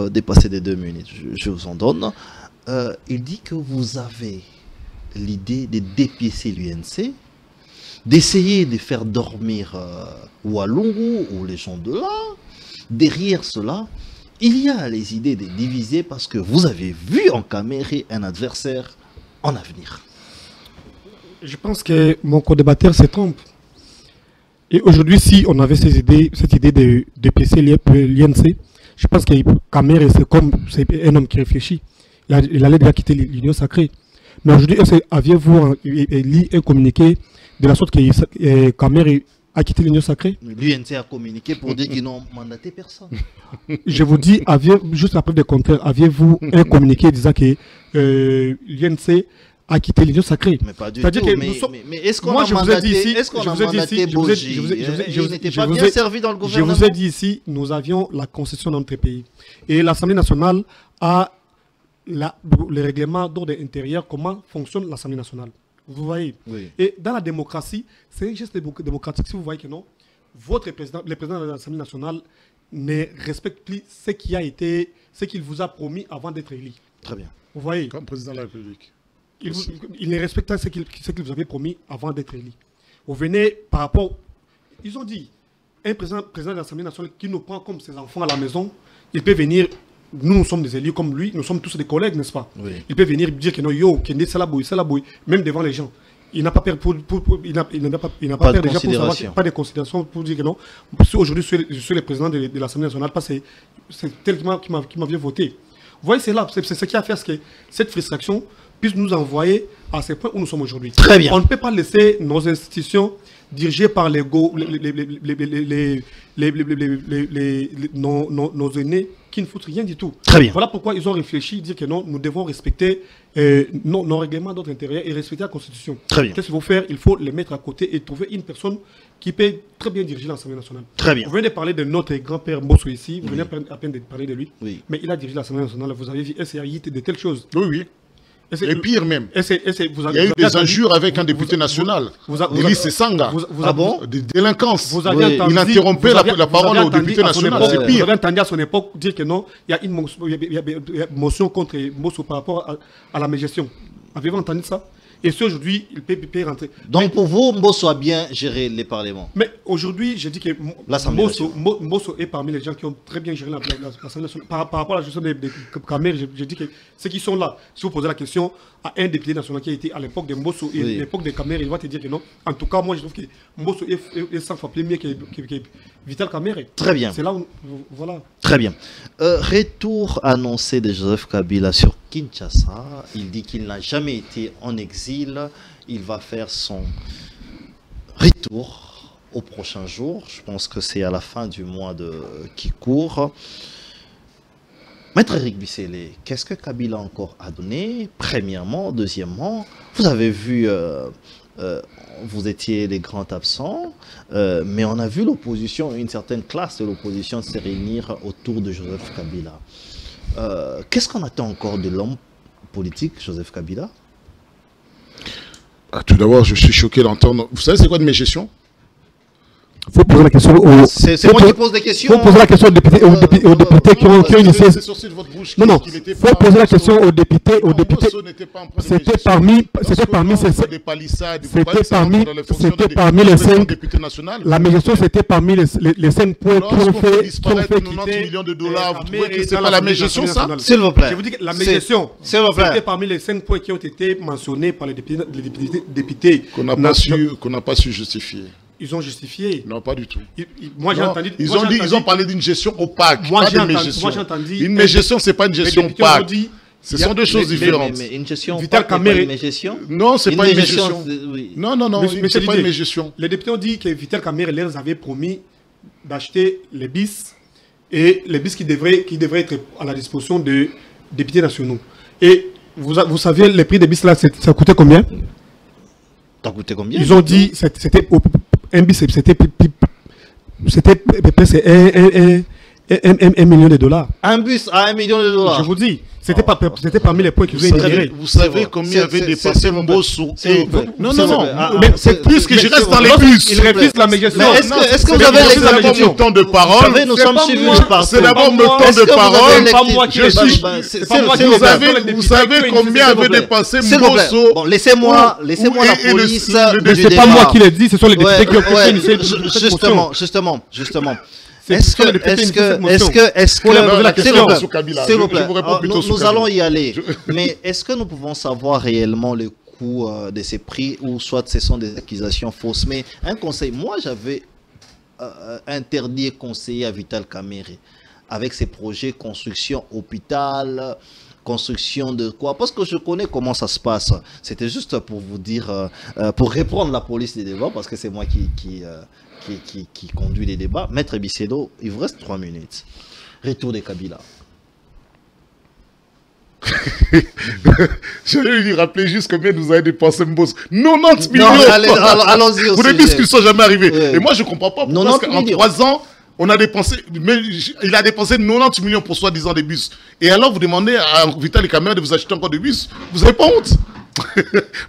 dépassé des 2 minutes. Je vous en donne. Il dit que vous avez l'idée de dépiécer l'UNC, d'essayer de faire dormir Walungu ou les gens de là. Derrière cela, il y a les idées de diviser parce que vous avez vu en Caméré un adversaire en avenir. Je pense que mon co-débatteur se trompe. Et aujourd'hui, si on avait cette idée de dépiécer l'INC, je pense que Caméré, c'est un homme qui réfléchit. Il allait déjà quitter l'Union sacrée. Mais aujourd'hui, aviez-vous lu un communiqué de la sorte que Caméré a quitté l'Union sacrée? L'UNC a communiqué pour dire qu'ils n'ont mandaté personne. Je vous dis, juste après le contraire, aviez-vous un communiqué disant que l'UNC a quitté l'Union sacrée? Mais pas du tout. Mais est-ce qu'on a mandaté Boji? Il n'était pas bien servi dans le gouvernement. Je vous ai dit ici, nous avions la constitution dans notre pays. Et l'Assemblée nationale a le règlement d'ordre intérieur, comment fonctionne l'Assemblée nationale. Vous voyez? Oui. Et dans la démocratie, c'est un geste démocratique. Si vous voyez que non, le président de l'Assemblée nationale ne respecte plus ce qu'il vous a promis avant d'être élu. Très bien. Vous voyez? Comme président de la République. Il ne respecte pas ce qu'il vous avait promis avant d'être élu. Vous venez par rapport... Ils ont dit, un président de l'Assemblée nationale qui nous prend comme ses enfants à la maison, il peut venir... Nous sommes des élus comme lui, nous sommes tous des collègues, n'est-ce pas? Oui. Il peut venir dire que non, yo, Kende, c'est la bouille, même devant les gens. Il n'a pas peur il n'a pas peur déjà pour savoir, pas de considération pour dire que non. Aujourd'hui, je suis le président de l'Assemblée nationale parce que c'est tel qui m'avait voté. Vous voyez, c'est là, c'est ce qui a fait que cette frustration puisse nous envoyer à ce point où nous sommes aujourd'hui. Très bien. On ne peut pas laisser nos institutions dirigées par nos aînés qui ne foutent rien du tout. Très bien. Voilà pourquoi ils ont réfléchi, dire que non, nous devons respecter nos règlements d'ordre intérieur et respecter la Constitution. Très bien. Qu'est-ce qu'il faut faire? Il faut les mettre à côté et trouver une personne qui peut très bien diriger l'Assemblée nationale. Très bien. Vous venez de parler de notre grand-père Mbosso ici, vous venez à peine de parler de lui, mais il a dirigé l'Assemblée nationale, vous avez vu, essayé de telles choses. Oui, oui. Et pire même. Il y a eu des injures avec un député national. Élise Sanga. Ah bon? Des délinquances. Il interrompait la parole au député national. C'est pire. Vous avez entendu à son époque dire que non, il y a une motion contre Mbosso par rapport à la mégestion. Avez-vous entendu ça? Et si aujourd'hui, il peut rentrer. Donc pour vous, Mbosso a bien géré les parlements. Mais aujourd'hui, je dis que Mbosso est parmi les gens qui ont très bien géré l'Assemblée nationale. Par rapport à la gestion des Caméré, je dis que ceux qui sont là, si vous posez la question à un député national qui a été à l'époque de Mbosso et à l'époque des Caméré, il va te dire que non. En tout cas, moi je trouve que Mbosso est 100 fois plus mieux Vital Kamerhe. Très bien. C'est là où, voilà. Très bien. Retour annoncé de Joseph Kabila sur Kinshasa. Il dit qu'il n'a jamais été en exil. Il va faire son retour au prochain jour. Je pense que c'est à la fin du mois qui court. Maître Eric Bissélé, qu'est-ce que Kabila encore a donné? Premièrement, deuxièmement, vous avez vu... vous étiez les grands absents, mais on a vu l'opposition, une certaine classe de l'opposition se réunir autour de Joseph Kabila. Qu'est-ce qu'on attend encore de l'homme politique, Joseph Kabila? Tout d'abord, je suis choqué d'entendre... Vous savez c'est quoi de mes gestions? Il faut poser la question aux... C'est moi qui pose des questions. Il faut poser la question aux députés qui ont initié... Non, non, il faut poser la question aux députés... C'était parmi les 5... La mégestion, c'était parmi les 5 points qui ont fait quitter... millions de dollars, vous trouvez que c'est pas la mégestion, ça? S'il vous plaît. Je vous dis que la mégestion, c'était parmi les 5 points qui ont été mentionnés par les députés... Qu'on n'a pas su justifier. Ils ont justifié. Non, pas du tout. Moi, j'ai entendu. Ils ont parlé d'une gestion opaque. Moi, j'ai entendu. Une mégestion, c'est pas une gestion opaque. Ce sont deux choses différentes. Mais une gestion Vital Kamerhe. Non, c'est pas une mégestion. Non, c'est pas une mégestion. Les députés ont dit que Vital Kamerhe leur avait promis d'acheter les bis et les bis qui devraient être à la disposition des députés nationaux. Et vous savez, les prix des bis là, ça coûtait combien? Ça coûtait combien? Ils ont dit c'était un bis, c'était presque 1 million de dollars. Un bus à 1 million de dollars. Je vous dis, c'était parmi les points qui vous ont Vous savez combien avait dépassé Mbosso? Non, mais c'est plus que je reste dans les bus. Il refuse la mégestion. Est-ce que vous avez le temps de parole? Nous sommes suivis par... C'est d'abord le temps de parole. Vous savez combien avait dépassé Mbosso? Bon, laissez-moi la police. C'est pas moi qui l'ai dit, ce sont les députés qui ont initié cette motion. Justement. Est-ce que nous allons y aller, mais est-ce que nous pouvons savoir réellement le coût de ces prix, ou soit ce sont des accusations fausses? Mais un conseil, moi j'avais interdit et conseillé à Vital Kamerhe avec ses projets construction hôpital, construction de quoi, parce que je connais comment ça se passe. C'était juste pour vous dire, pour reprendre la police des débats, parce que c'est moi qui conduit les débats. Maître Bissélé, il vous reste 3 minutes. Retour de Kabila. Je vais lui rappeler juste combien nous avez dépensé Mbosso. 90 millions. Allons-y aussi. Vous avez dit ce qu'ils ne sont jamais arrivés. Et moi, je ne comprends pas pourquoi en 3 ans, on a dépensé, il a dépensé 90 millions pour soi-disant des bus. Et alors, vous demandez à Vital Kamerhe de vous acheter encore des bus. Vous n'avez pas honte?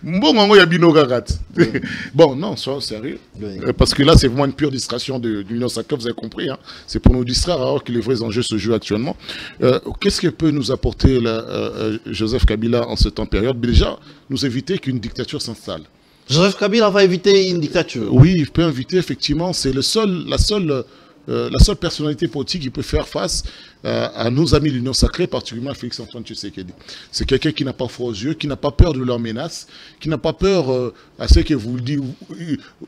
Bon, non, soyons sérieux. Parce que là, c'est vraiment une pure distraction de l'Union sacrée, vous avez compris. Hein. C'est pour nous distraire alors que les vrais enjeux se jouent actuellement. Qu'est-ce que peut nous apporter Joseph Kabila en ce temps période? Déjà, nous éviter qu'une dictature s'installe. Joseph Kabila va éviter une dictature? Oui, il peut éviter, effectivement. C'est la seule personnalité politique qui peut faire face à nos amis de l'Union sacrée, particulièrement Félix-Antoine Tshisekedi. C'est quelqu'un qui n'a pas froid aux yeux, qui n'a pas peur de leurs menaces, qui n'a pas peur à ce que vous le dites,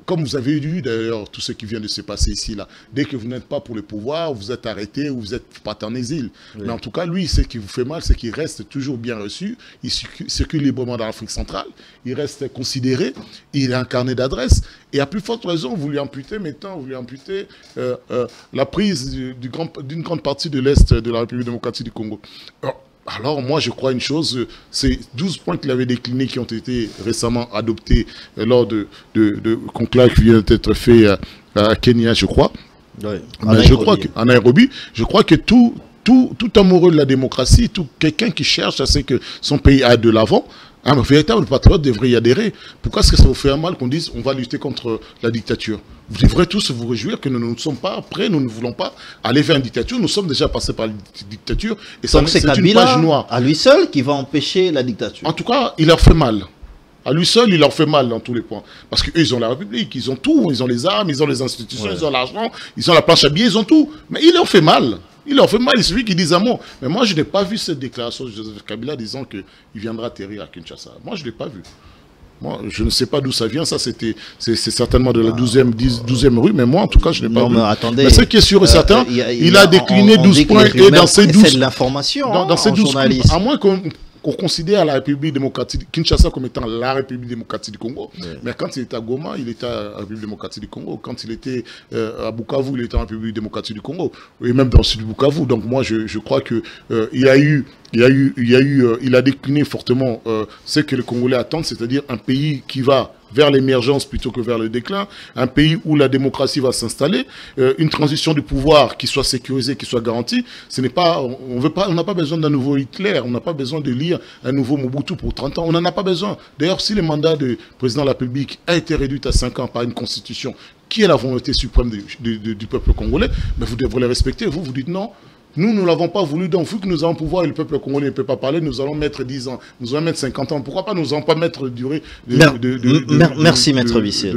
comme vous avez eu d'ailleurs tout ce qui vient de se passer ici, là. Dès que vous n'êtes pas pour le pouvoir, vous êtes arrêté ou vous êtes parti en exil. Oui. Mais en tout cas, lui, ce qui vous fait mal, c'est qu'il reste toujours bien reçu, il circule librement dans l'Afrique centrale, il reste considéré, il est incarné d'adresse, et à plus forte raison, vous lui amputez la prise d'une grande partie de l'Est de la République démocratique du Congo. Alors moi, je crois une chose, c'est 12 points qu'il avait déclinés qui ont été récemment adoptés lors de conclave qui vient d'être fait à Kenya, je crois. Oui, en Nairobi. Je crois que tout amoureux de la démocratie, tout quelqu'un qui cherche à ce que son pays aille de l'avant, un véritable patriote devrait y adhérer. Pourquoi est-ce que ça vous fait un mal qu'on dise on va lutter contre la dictature? Vous devrez tous vous réjouir que nous ne sommes pas prêts, nous ne voulons pas aller vers une dictature. Nous sommes déjà passés par la dictature. Et donc c'est une page noire. À lui seul qui va empêcher la dictature. En tout cas, il leur fait mal. À lui seul, il leur fait mal dans tous les points. Parce qu'eux, ils ont la République, ils ont tout. Ils ont les armes, ils ont les institutions, ils ont l'argent, ils ont la planche à billets, ils ont tout. Mais il leur fait mal. Il leur fait mal, il suffit qu'ils disent un mot. Mais moi, je n'ai pas vu cette déclaration de Joseph Kabila disant qu'il viendra atterrir à Kinshasa. Moi, je ne l'ai pas vu. Moi, je ne sais pas d'où ça vient. Ça, c'est certainement de la 12e rue, mais moi, en tout cas, je n'ai pas vu. Mais attendez. Mais ce qui est sûr et certain, il a décliné 12 points et dans ces 12... C'est de l'information, dans ces 12 points, à moins qu'on considère la République démocratique, Kinshasa comme étant la République démocratique du Congo. Oui. Mais quand il était à Goma, il était à la République démocratique du Congo. Quand il était à Bukavu, il était en République démocratique du Congo. Et même dans le sud du Bukavu. Donc moi, je crois que il a décliné fortement ce que les Congolais attendent, c'est-à-dire un pays qui va vers l'émergence plutôt que vers le déclin, un pays où la démocratie va s'installer, une transition du pouvoir qui soit sécurisée, qui soit garantie. Ce n'est pas, on n'a pas besoin d'un nouveau Hitler, on n'a pas besoin de lire un nouveau Mobutu pour 30 ans, on n'en a pas besoin. D'ailleurs, si le mandat du président de la République a été réduit à 5 ans par une constitution qui est la volonté suprême du peuple congolais, mais vous devrez les respecter. Vous dites non. Nous ne l'avons pas voulu, donc vu que nous avons pouvoir et le peuple congolais ne peut pas parler, nous allons mettre 10 ans, nous allons mettre 50 ans. Pourquoi pas nous allons pas mettre durée merci, Maître Bissé.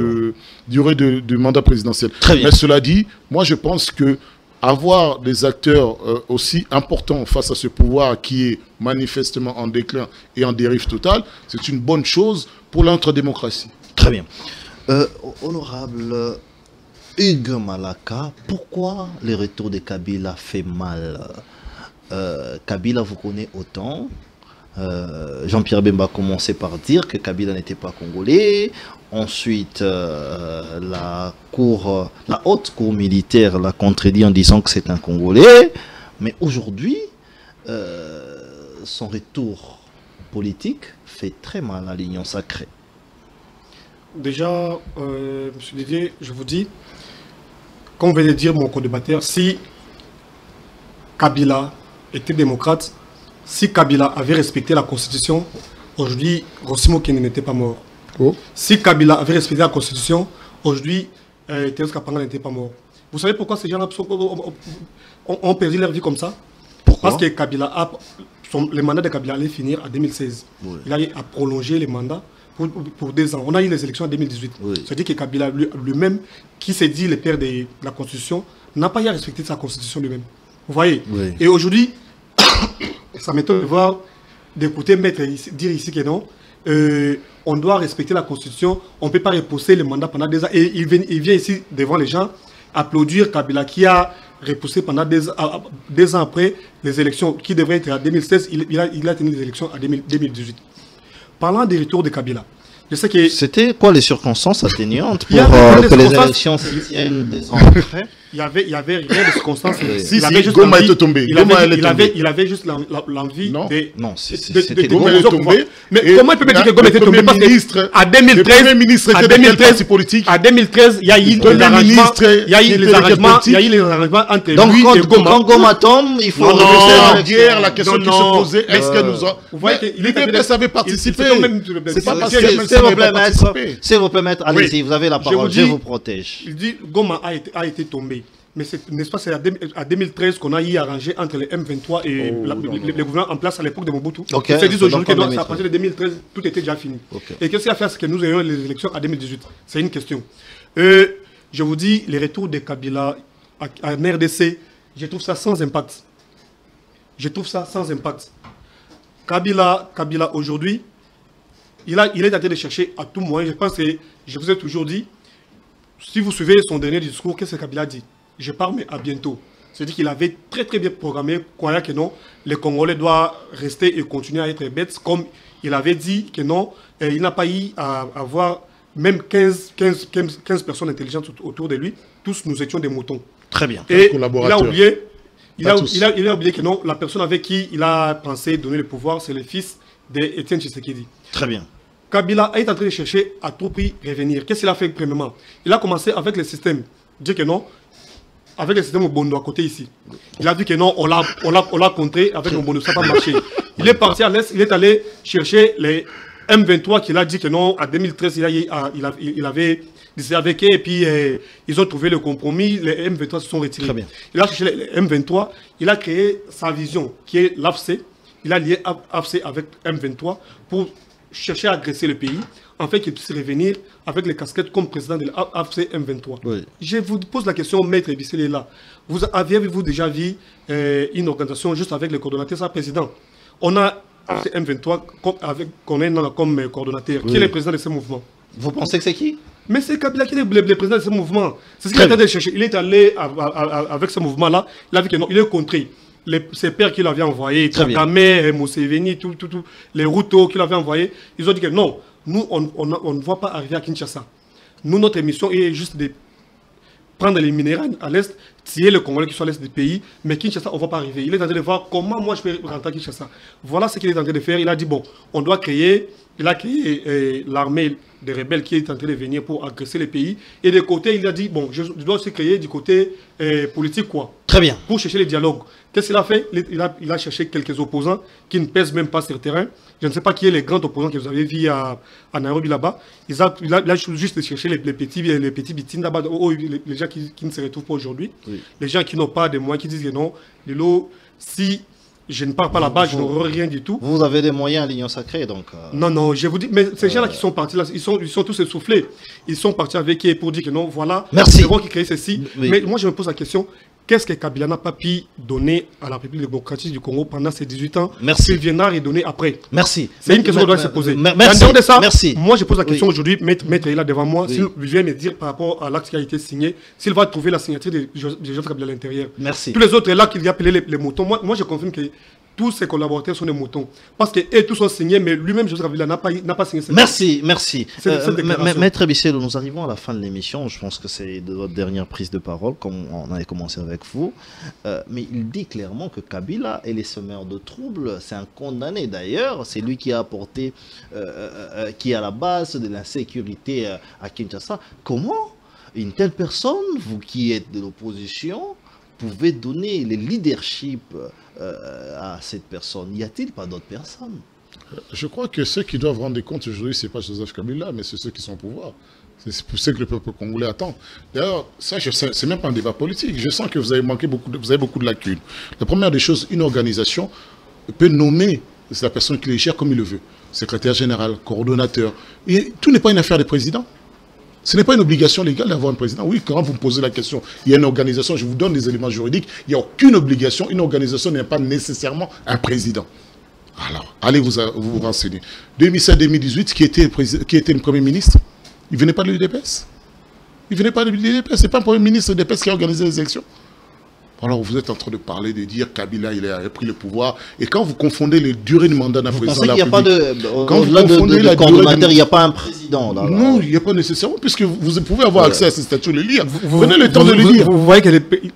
Durée de mandat présidentiel. Mais cela dit, moi je pense que avoir des acteurs aussi importants face à ce pouvoir qui est manifestement en déclin et en dérive totale, c'est une bonne chose pour notre démocratie. Très bien. Honorable Hugues Malaka, pourquoi le retour de Kabila fait mal? Kabila vous connaît autant. Jean-Pierre Bemba a commencé par dire que Kabila n'était pas congolais. Ensuite, la haute cour militaire l'a contredit en disant que c'est un Congolais. Mais aujourd'hui, son retour politique fait très mal à l'Union sacrée. Déjà, M. Didier, je vous dis, comme vient de dire mon co-débatteur, si Kabila était démocrate, si Kabila avait respecté la Constitution, aujourd'hui, Rossimo Kene n'était pas mort. Oh. Si Kabila avait respecté la Constitution, aujourd'hui, Thérèse Kapanga n'était pas mort. Vous savez pourquoi ces gens-là ont perdu leur vie comme ça? Pourquoi? Parce que Kabila le mandat de Kabila allait finir en 2016. Oui. Il a prolongé les mandats pour 2 ans. On a eu les élections en 2018. Oui. C'est-à-dire que Kabila lui-même, qui s'est dit le père de la Constitution, n'a pas eu à respecter sa Constitution lui-même. Vous voyez? Oui. Et aujourd'hui, ça m'étonne de voir, d'écouter Maître dire ici que non, on doit respecter la Constitution, on ne peut pas repousser le mandat pendant 2 ans. Et il vient ici devant les gens applaudir Kabila qui a repoussé pendant 2 ans après les élections qui devraient être en 2016, il a tenu les élections en 2018. Parlant des retours de Kabila, je sais que... C'était quoi les circonstances atténuantes pour que les élections se tiennent 2 ans après? Il y avait rien de circonstances. Si, Goma était tombé. Il avait juste l'envie de... Non, c'était Goma était tombé. Mais comment il peut me dire que Goma était tombé? Parce qu'en 2013, il y a eu les arrangements entre lui et Goma. Quand Goma tombe, il faut... Hier, la question qui se posait, est-ce que nous avons... Vous voyez qu'il avait participé. C'est pas parce que... S'il vous plaît, maître, allez-y, vous avez la parole, je vous protège. Il dit Goma a été tombé. Mais n'est-ce pas, c'est en 2013 qu'on a eu arrangé entre les M23 et le gouvernement en place à l'époque de Mobutu. Okay. Ils se disent aujourd'hui qu'à partir de 2013, tout était déjà fini. Okay. Et qu'est-ce qu'il y a à faire, c'est que nous ayons les élections en 2018? C'est une question. Je vous dis, les retours de Kabila en RDC, je trouve ça sans impact. Je trouve ça sans impact. Kabila aujourd'hui, il est en train de chercher à tout moyen. Je pense que je vous ai toujours dit, si vous suivez son dernier discours, qu'est-ce que Kabila dit? Je pars, mais à bientôt. C'est-à-dire qu'il avait très bien programmé, croyant que non, les Congolais doivent rester et continuer à être bêtes, comme il avait dit que non, il n'a pas eu à avoir même 15 personnes intelligentes autour de lui. Tous nous étions des moutons. Très bien. Et il a oublié, il a oublié que non, la personne avec qui il a pensé donner le pouvoir, c'est le fils d'Étienne Tshisekedi. Très bien. Kabila est en train de chercher à tout prix revenir. Qu'est-ce qu'il a fait premièrement? Il a commencé avec le système. Dire que non, avec le système au Bondo à côté ici. Il a dit que non, on l'a contré avec le Bondo, ça n'a pas marché. Il est parti à l'Est, il est allé chercher les M23 qu'il a dit que non, en 2013, il avait discuté avec eux et puis ils ont trouvé le compromis, les M23 se sont retirés. Très bien. Il a cherché les M23, il a créé sa vision qui est l'AFC. Il a lié AFC avec M23 pour chercher à agresser le pays, en fait qu'il puisse revenir avec les casquettes comme président de l'AFC M23. Oui. Je vous pose la question, Maître Bissé est là. Avez-vous déjà vu une organisation juste avec le coordonnateur, sa président? On a AFC M23 qu'on est comme coordonnateur. Qui est le président de ce mouvement? Vous pensez que c'est qui? Mais c'est Kabila qui est le président de ce mouvement. C'est ce qu'il est en train de chercher. Il est allé avec ce mouvement-là. Il a vu que non, il est contré. Ses pères qui l'avaient envoyé, Kagame, Museveni, tout, les Ruto qui l'avaient envoyé, ils ont dit que non, nous, on ne va pas arriver à Kinshasa. Nous, notre mission est juste de prendre les minéraux à l'est, tirer le Congolais qui sont à l'est du pays, mais Kinshasa, on ne va pas arriver. Il est en train de voir comment moi je peux rentrer à Kinshasa. Voilà ce qu'il est en train de faire. Il a dit, bon, on doit créer, il a créé l'armée des rebelles qui est en train de venir pour agresser les pays. Et de côté, il a dit, bon, je dois aussi créer du côté politique, quoi. Très bien. Pour chercher les dialogues. Qu'est-ce qu'il a fait? Il a cherché quelques opposants qui ne pèsent même pas sur le terrain. Je ne sais pas qui est les grands opposants que vous avez vus à Nairobi là-bas. Il a juste cherché les petits bitines là-bas, les gens qui ne se retrouvent pas aujourd'hui. Oui. Les gens qui n'ont pas de moyens, qui disent que non, si je ne pars pas là-bas, je n'aurai rien du tout. Vous avez des moyens à l'Union Sacrée, donc... Non, je vous dis, mais ces gens-là qui sont partis là, ils sont tous essoufflés. Ils sont partis avec eux pour dire que non, voilà, c'est bon qui crée ceci. Oui. Mais moi, je me pose la question, qu'est-ce que Kabila n'a pas pu donner à la République démocratique du Congo pendant ces 18 ans? Merci. Il viendra et donner après. Merci. C'est une question qu'on doit se poser. Merci. En dehors de ça, merci. Moi, je pose la question aujourd'hui, Maître est là devant moi, s'il vient me dire par rapport à l'acte qui a été signé, s'il va trouver la signature de Joseph Kabila à l'intérieur. Merci. Tous les autres là qu'il a appelé les moutons, moi je confirme que tous ses collaborateurs sont des moutons. Parce que tous sont signés, mais lui-même, Joseph Kabila, n'a pas signé ça. Merci. Maître Bisselo, nous arrivons à la fin de l'émission. Je pense que c'est de votre dernière prise de parole, comme on avait commencé avec vous. Mais il dit clairement que Kabila est les semeurs de troubles. C'est un condamné d'ailleurs. C'est lui qui a apporté, qui est à la base de l'insécurité à Kinshasa. Comment une telle personne, vous qui êtes de l'opposition, pouvez donner le leadership à cette personne? Y a-t-il pas d'autres personnes? Je crois que ceux qui doivent rendre compte aujourd'hui, ce n'est pas Joseph Kabila, mais c'est ceux qui sont au pouvoir. C'est pour ça que le peuple congolais attend. D'ailleurs, ça, c'est même pas un débat politique. Je sens que vous avez beaucoup de lacunes. La première des choses, une organisation peut nommer la personne qui les gère comme il le veut. Secrétaire général, coordonnateur. Et tout n'est pas une affaire des présidents. Ce n'est pas une obligation légale d'avoir un président. Oui, quand vous me posez la question, il y a une organisation, je vous donne des éléments juridiques, il n'y a aucune obligation, une organisation n'est pas nécessairement un président. Alors, allez vous renseigner. 2007-2018, qui était le Premier ministre? Il ne venait pas de l'UDPS. Il ne venait pas de l'UDPS, ce n'est pas un Premier ministre de l'UDPS qui a organisé les élections. Alors vous êtes en train de parler, de dire Kabila, il a pris le pouvoir. Et quand vous confondez les durées de mandat d'un président de la République... Quand vous confondez la durée il n'y a pas un président là. Non, il n'y a pas nécessairement, puisque vous pouvez avoir accès à ces statuts, les lire. Prenez le temps de les lire. Vous voyez que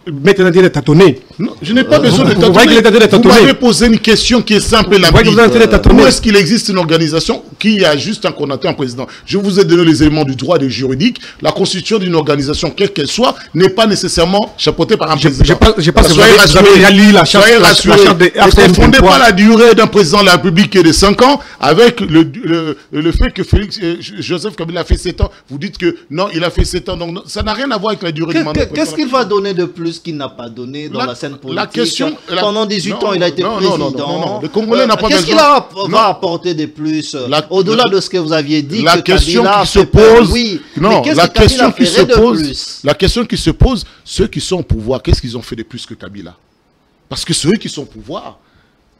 Maître Nadi est tâtonné. Non, je n'ai pas besoin de tâtonner. Vous voyez qu'il est en train de tâtonner. Vous m'avez posé une question qui est simple et limpide. Où est-ce qu'il existe une organisation qui a juste un coordonnateur, un président? Je vous ai donné les éléments du droit et des juridiques. La constitution d'une organisation, quelle qu'elle soit, n'est pas nécessairement chapeautée par un président. Je pense que vous avez lu la charte de ne confondez pas la durée d'un président de la République qui est de 5 ans avec le fait que Joseph Kabila a fait 7 ans. Vous dites que non, il a fait 7 ans. Donc ça n'a rien à voir avec la durée du mandat. Qu'est-ce qu'il va donner de plus qu'il n'a pas donné dans la scène politique? Pendant 18 ans, il a été président. Non, le Congolais n'a pas besoin. Qu'est-ce qu'il va apporter de plus au-delà de ce que vous aviez dit? La question qui se pose, non, la question qui se pose, ceux qui sont au pouvoir, qu'est-ce qu'ils ont fait de plus que Kabila? Parce que ceux qui sont au pouvoir,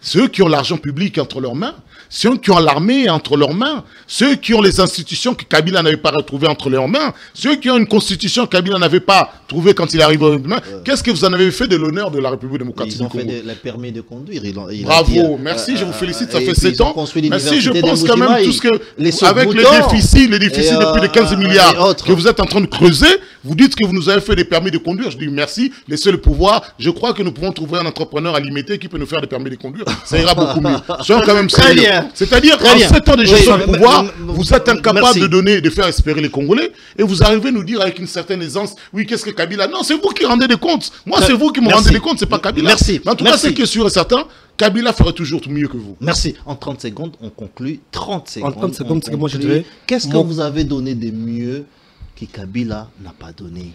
ceux qui ont l'argent public entre leurs mains, ceux qui ont l'armée entre leurs mains, ceux qui ont les institutions que Kabila n'avait pas retrouvées entre leurs mains, ceux qui ont une constitution que Kabila n'avait pas trouvée quand il arrive aux mains, qu'est-ce que vous en avez fait de l'honneur de la République démocratique du Congo? Ils ont fait le permis de conduire. Bravo, merci, je vous félicite, ça fait 7 ans. Merci, je pense quand même tout ce que, avec les déficits de plus de 15 milliards que vous êtes en train de creuser, vous dites que vous nous avez fait des permis de conduire. Je dis merci, laissez le pouvoir. Je crois que nous pouvons trouver un entrepreneur à limiter qui peut nous faire des permis de conduire. Ça ira beaucoup mieux. Soyons quand même sérieux. C'est-à-dire qu'en 7 ans de gestion de pouvoir, vous êtes incapable de faire espérer les Congolais et vous arrivez à nous dire avec une certaine aisance, oui, qu'est-ce que Kabila? Non, c'est vous qui rendez des comptes. Moi, c'est vous qui me rendez des comptes, c'est pas Kabila. Merci. Mais en tout cas, c'est que sûr et certain, Kabila ferait toujours mieux que vous. Merci. En 30 secondes, on conclut. 30 secondes. En 30 secondes, c'est que moi je dirais... Qu'est-ce que vous avez donné de mieux que Kabila n'a pas donné?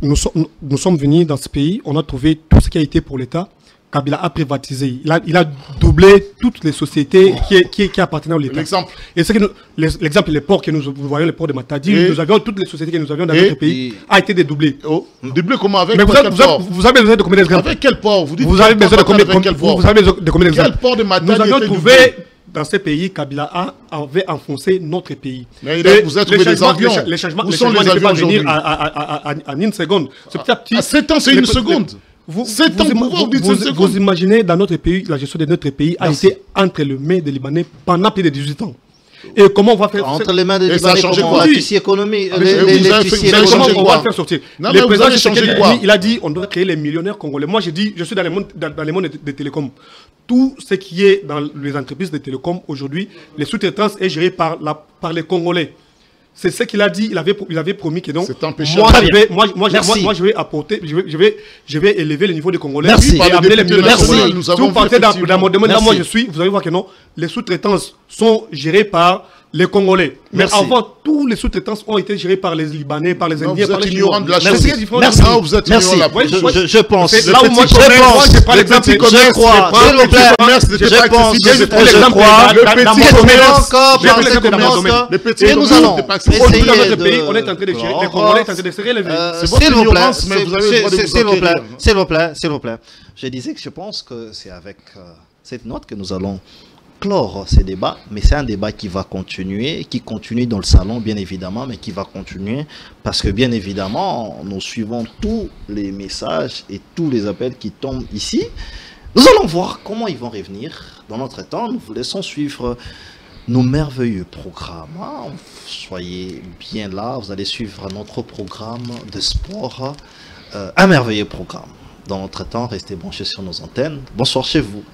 Nous sommes venus dans ce pays, on a trouvé tout ce qui a été pour l'État, Kabila a privatisé. Il a doublé toutes les sociétés qui appartenaient à l'État. L'exemple. Et c'est que l'exemple, les ports que nous voyons, les ports de Matadi, nous avions toutes les sociétés que nous avions dans notre pays, a été dédoublé. Doublé comment? Avec mais quel port? vous avez besoin de combien d'exemples? Avec quel port? Vous dites vous avez besoin de combien d'exemples? Quel port de Matadi? Nous avions trouvé dans ces pays, Kabila avait enfoncé notre pays. Mais vous avez trouvé des avions. Les changements Où sont les avions aujourd'hui? En une seconde. À 7 ans, c'est une seconde. Vous imaginez, dans notre pays, la gestion de notre pays a été entre les mains des Libanais pendant plus de 18 ans. Et comment on va faire entre les mains des Libanais, comment la tissu économique, comment on va le faire sortir? Le président il a dit on doit créer les millionnaires congolais. Moi, j'ai dit, je suis dans les mondes des télécoms. Tout ce qui est dans les entreprises de télécoms aujourd'hui, les sous-traitances est géré par les Congolais. C'est ce qu'il a dit. Il avait promis que donc moi je vais apporter, je vais élever le niveau des Congolais. Merci. Et amener les millionnaires congolais. Si vous partez dans mon domaine, là, moi je suis, vous allez voir que non, les sous-traitances sont gérées par les Congolais. Mais avant, tous les sous-traitances ont été gérés par les Libanais, par les Indiens, par les Chinois. Merci. Je pense. C'est là où moi je prends l'exemple. Je crois. Le petit et nous allons essayer dans notre pays, on est en train de gérer, les Congolais sont en train de serrer les S'il vous plaît. Je disais que je pense que c'est avec cette note que nous allons clore ces débats, mais c'est un débat qui va continuer, qui continue dans le salon bien évidemment, mais qui va continuer parce que bien évidemment, nous suivons tous les messages et tous les appels qui tombent ici. Nous allons voir comment ils vont revenir dans notre temps. Nous vous laissons suivre nos merveilleux programmes. Soyez bien là, vous allez suivre notre programme de sport, un merveilleux programme. Dans notre temps, restez branchés sur nos antennes. Bonsoir chez vous.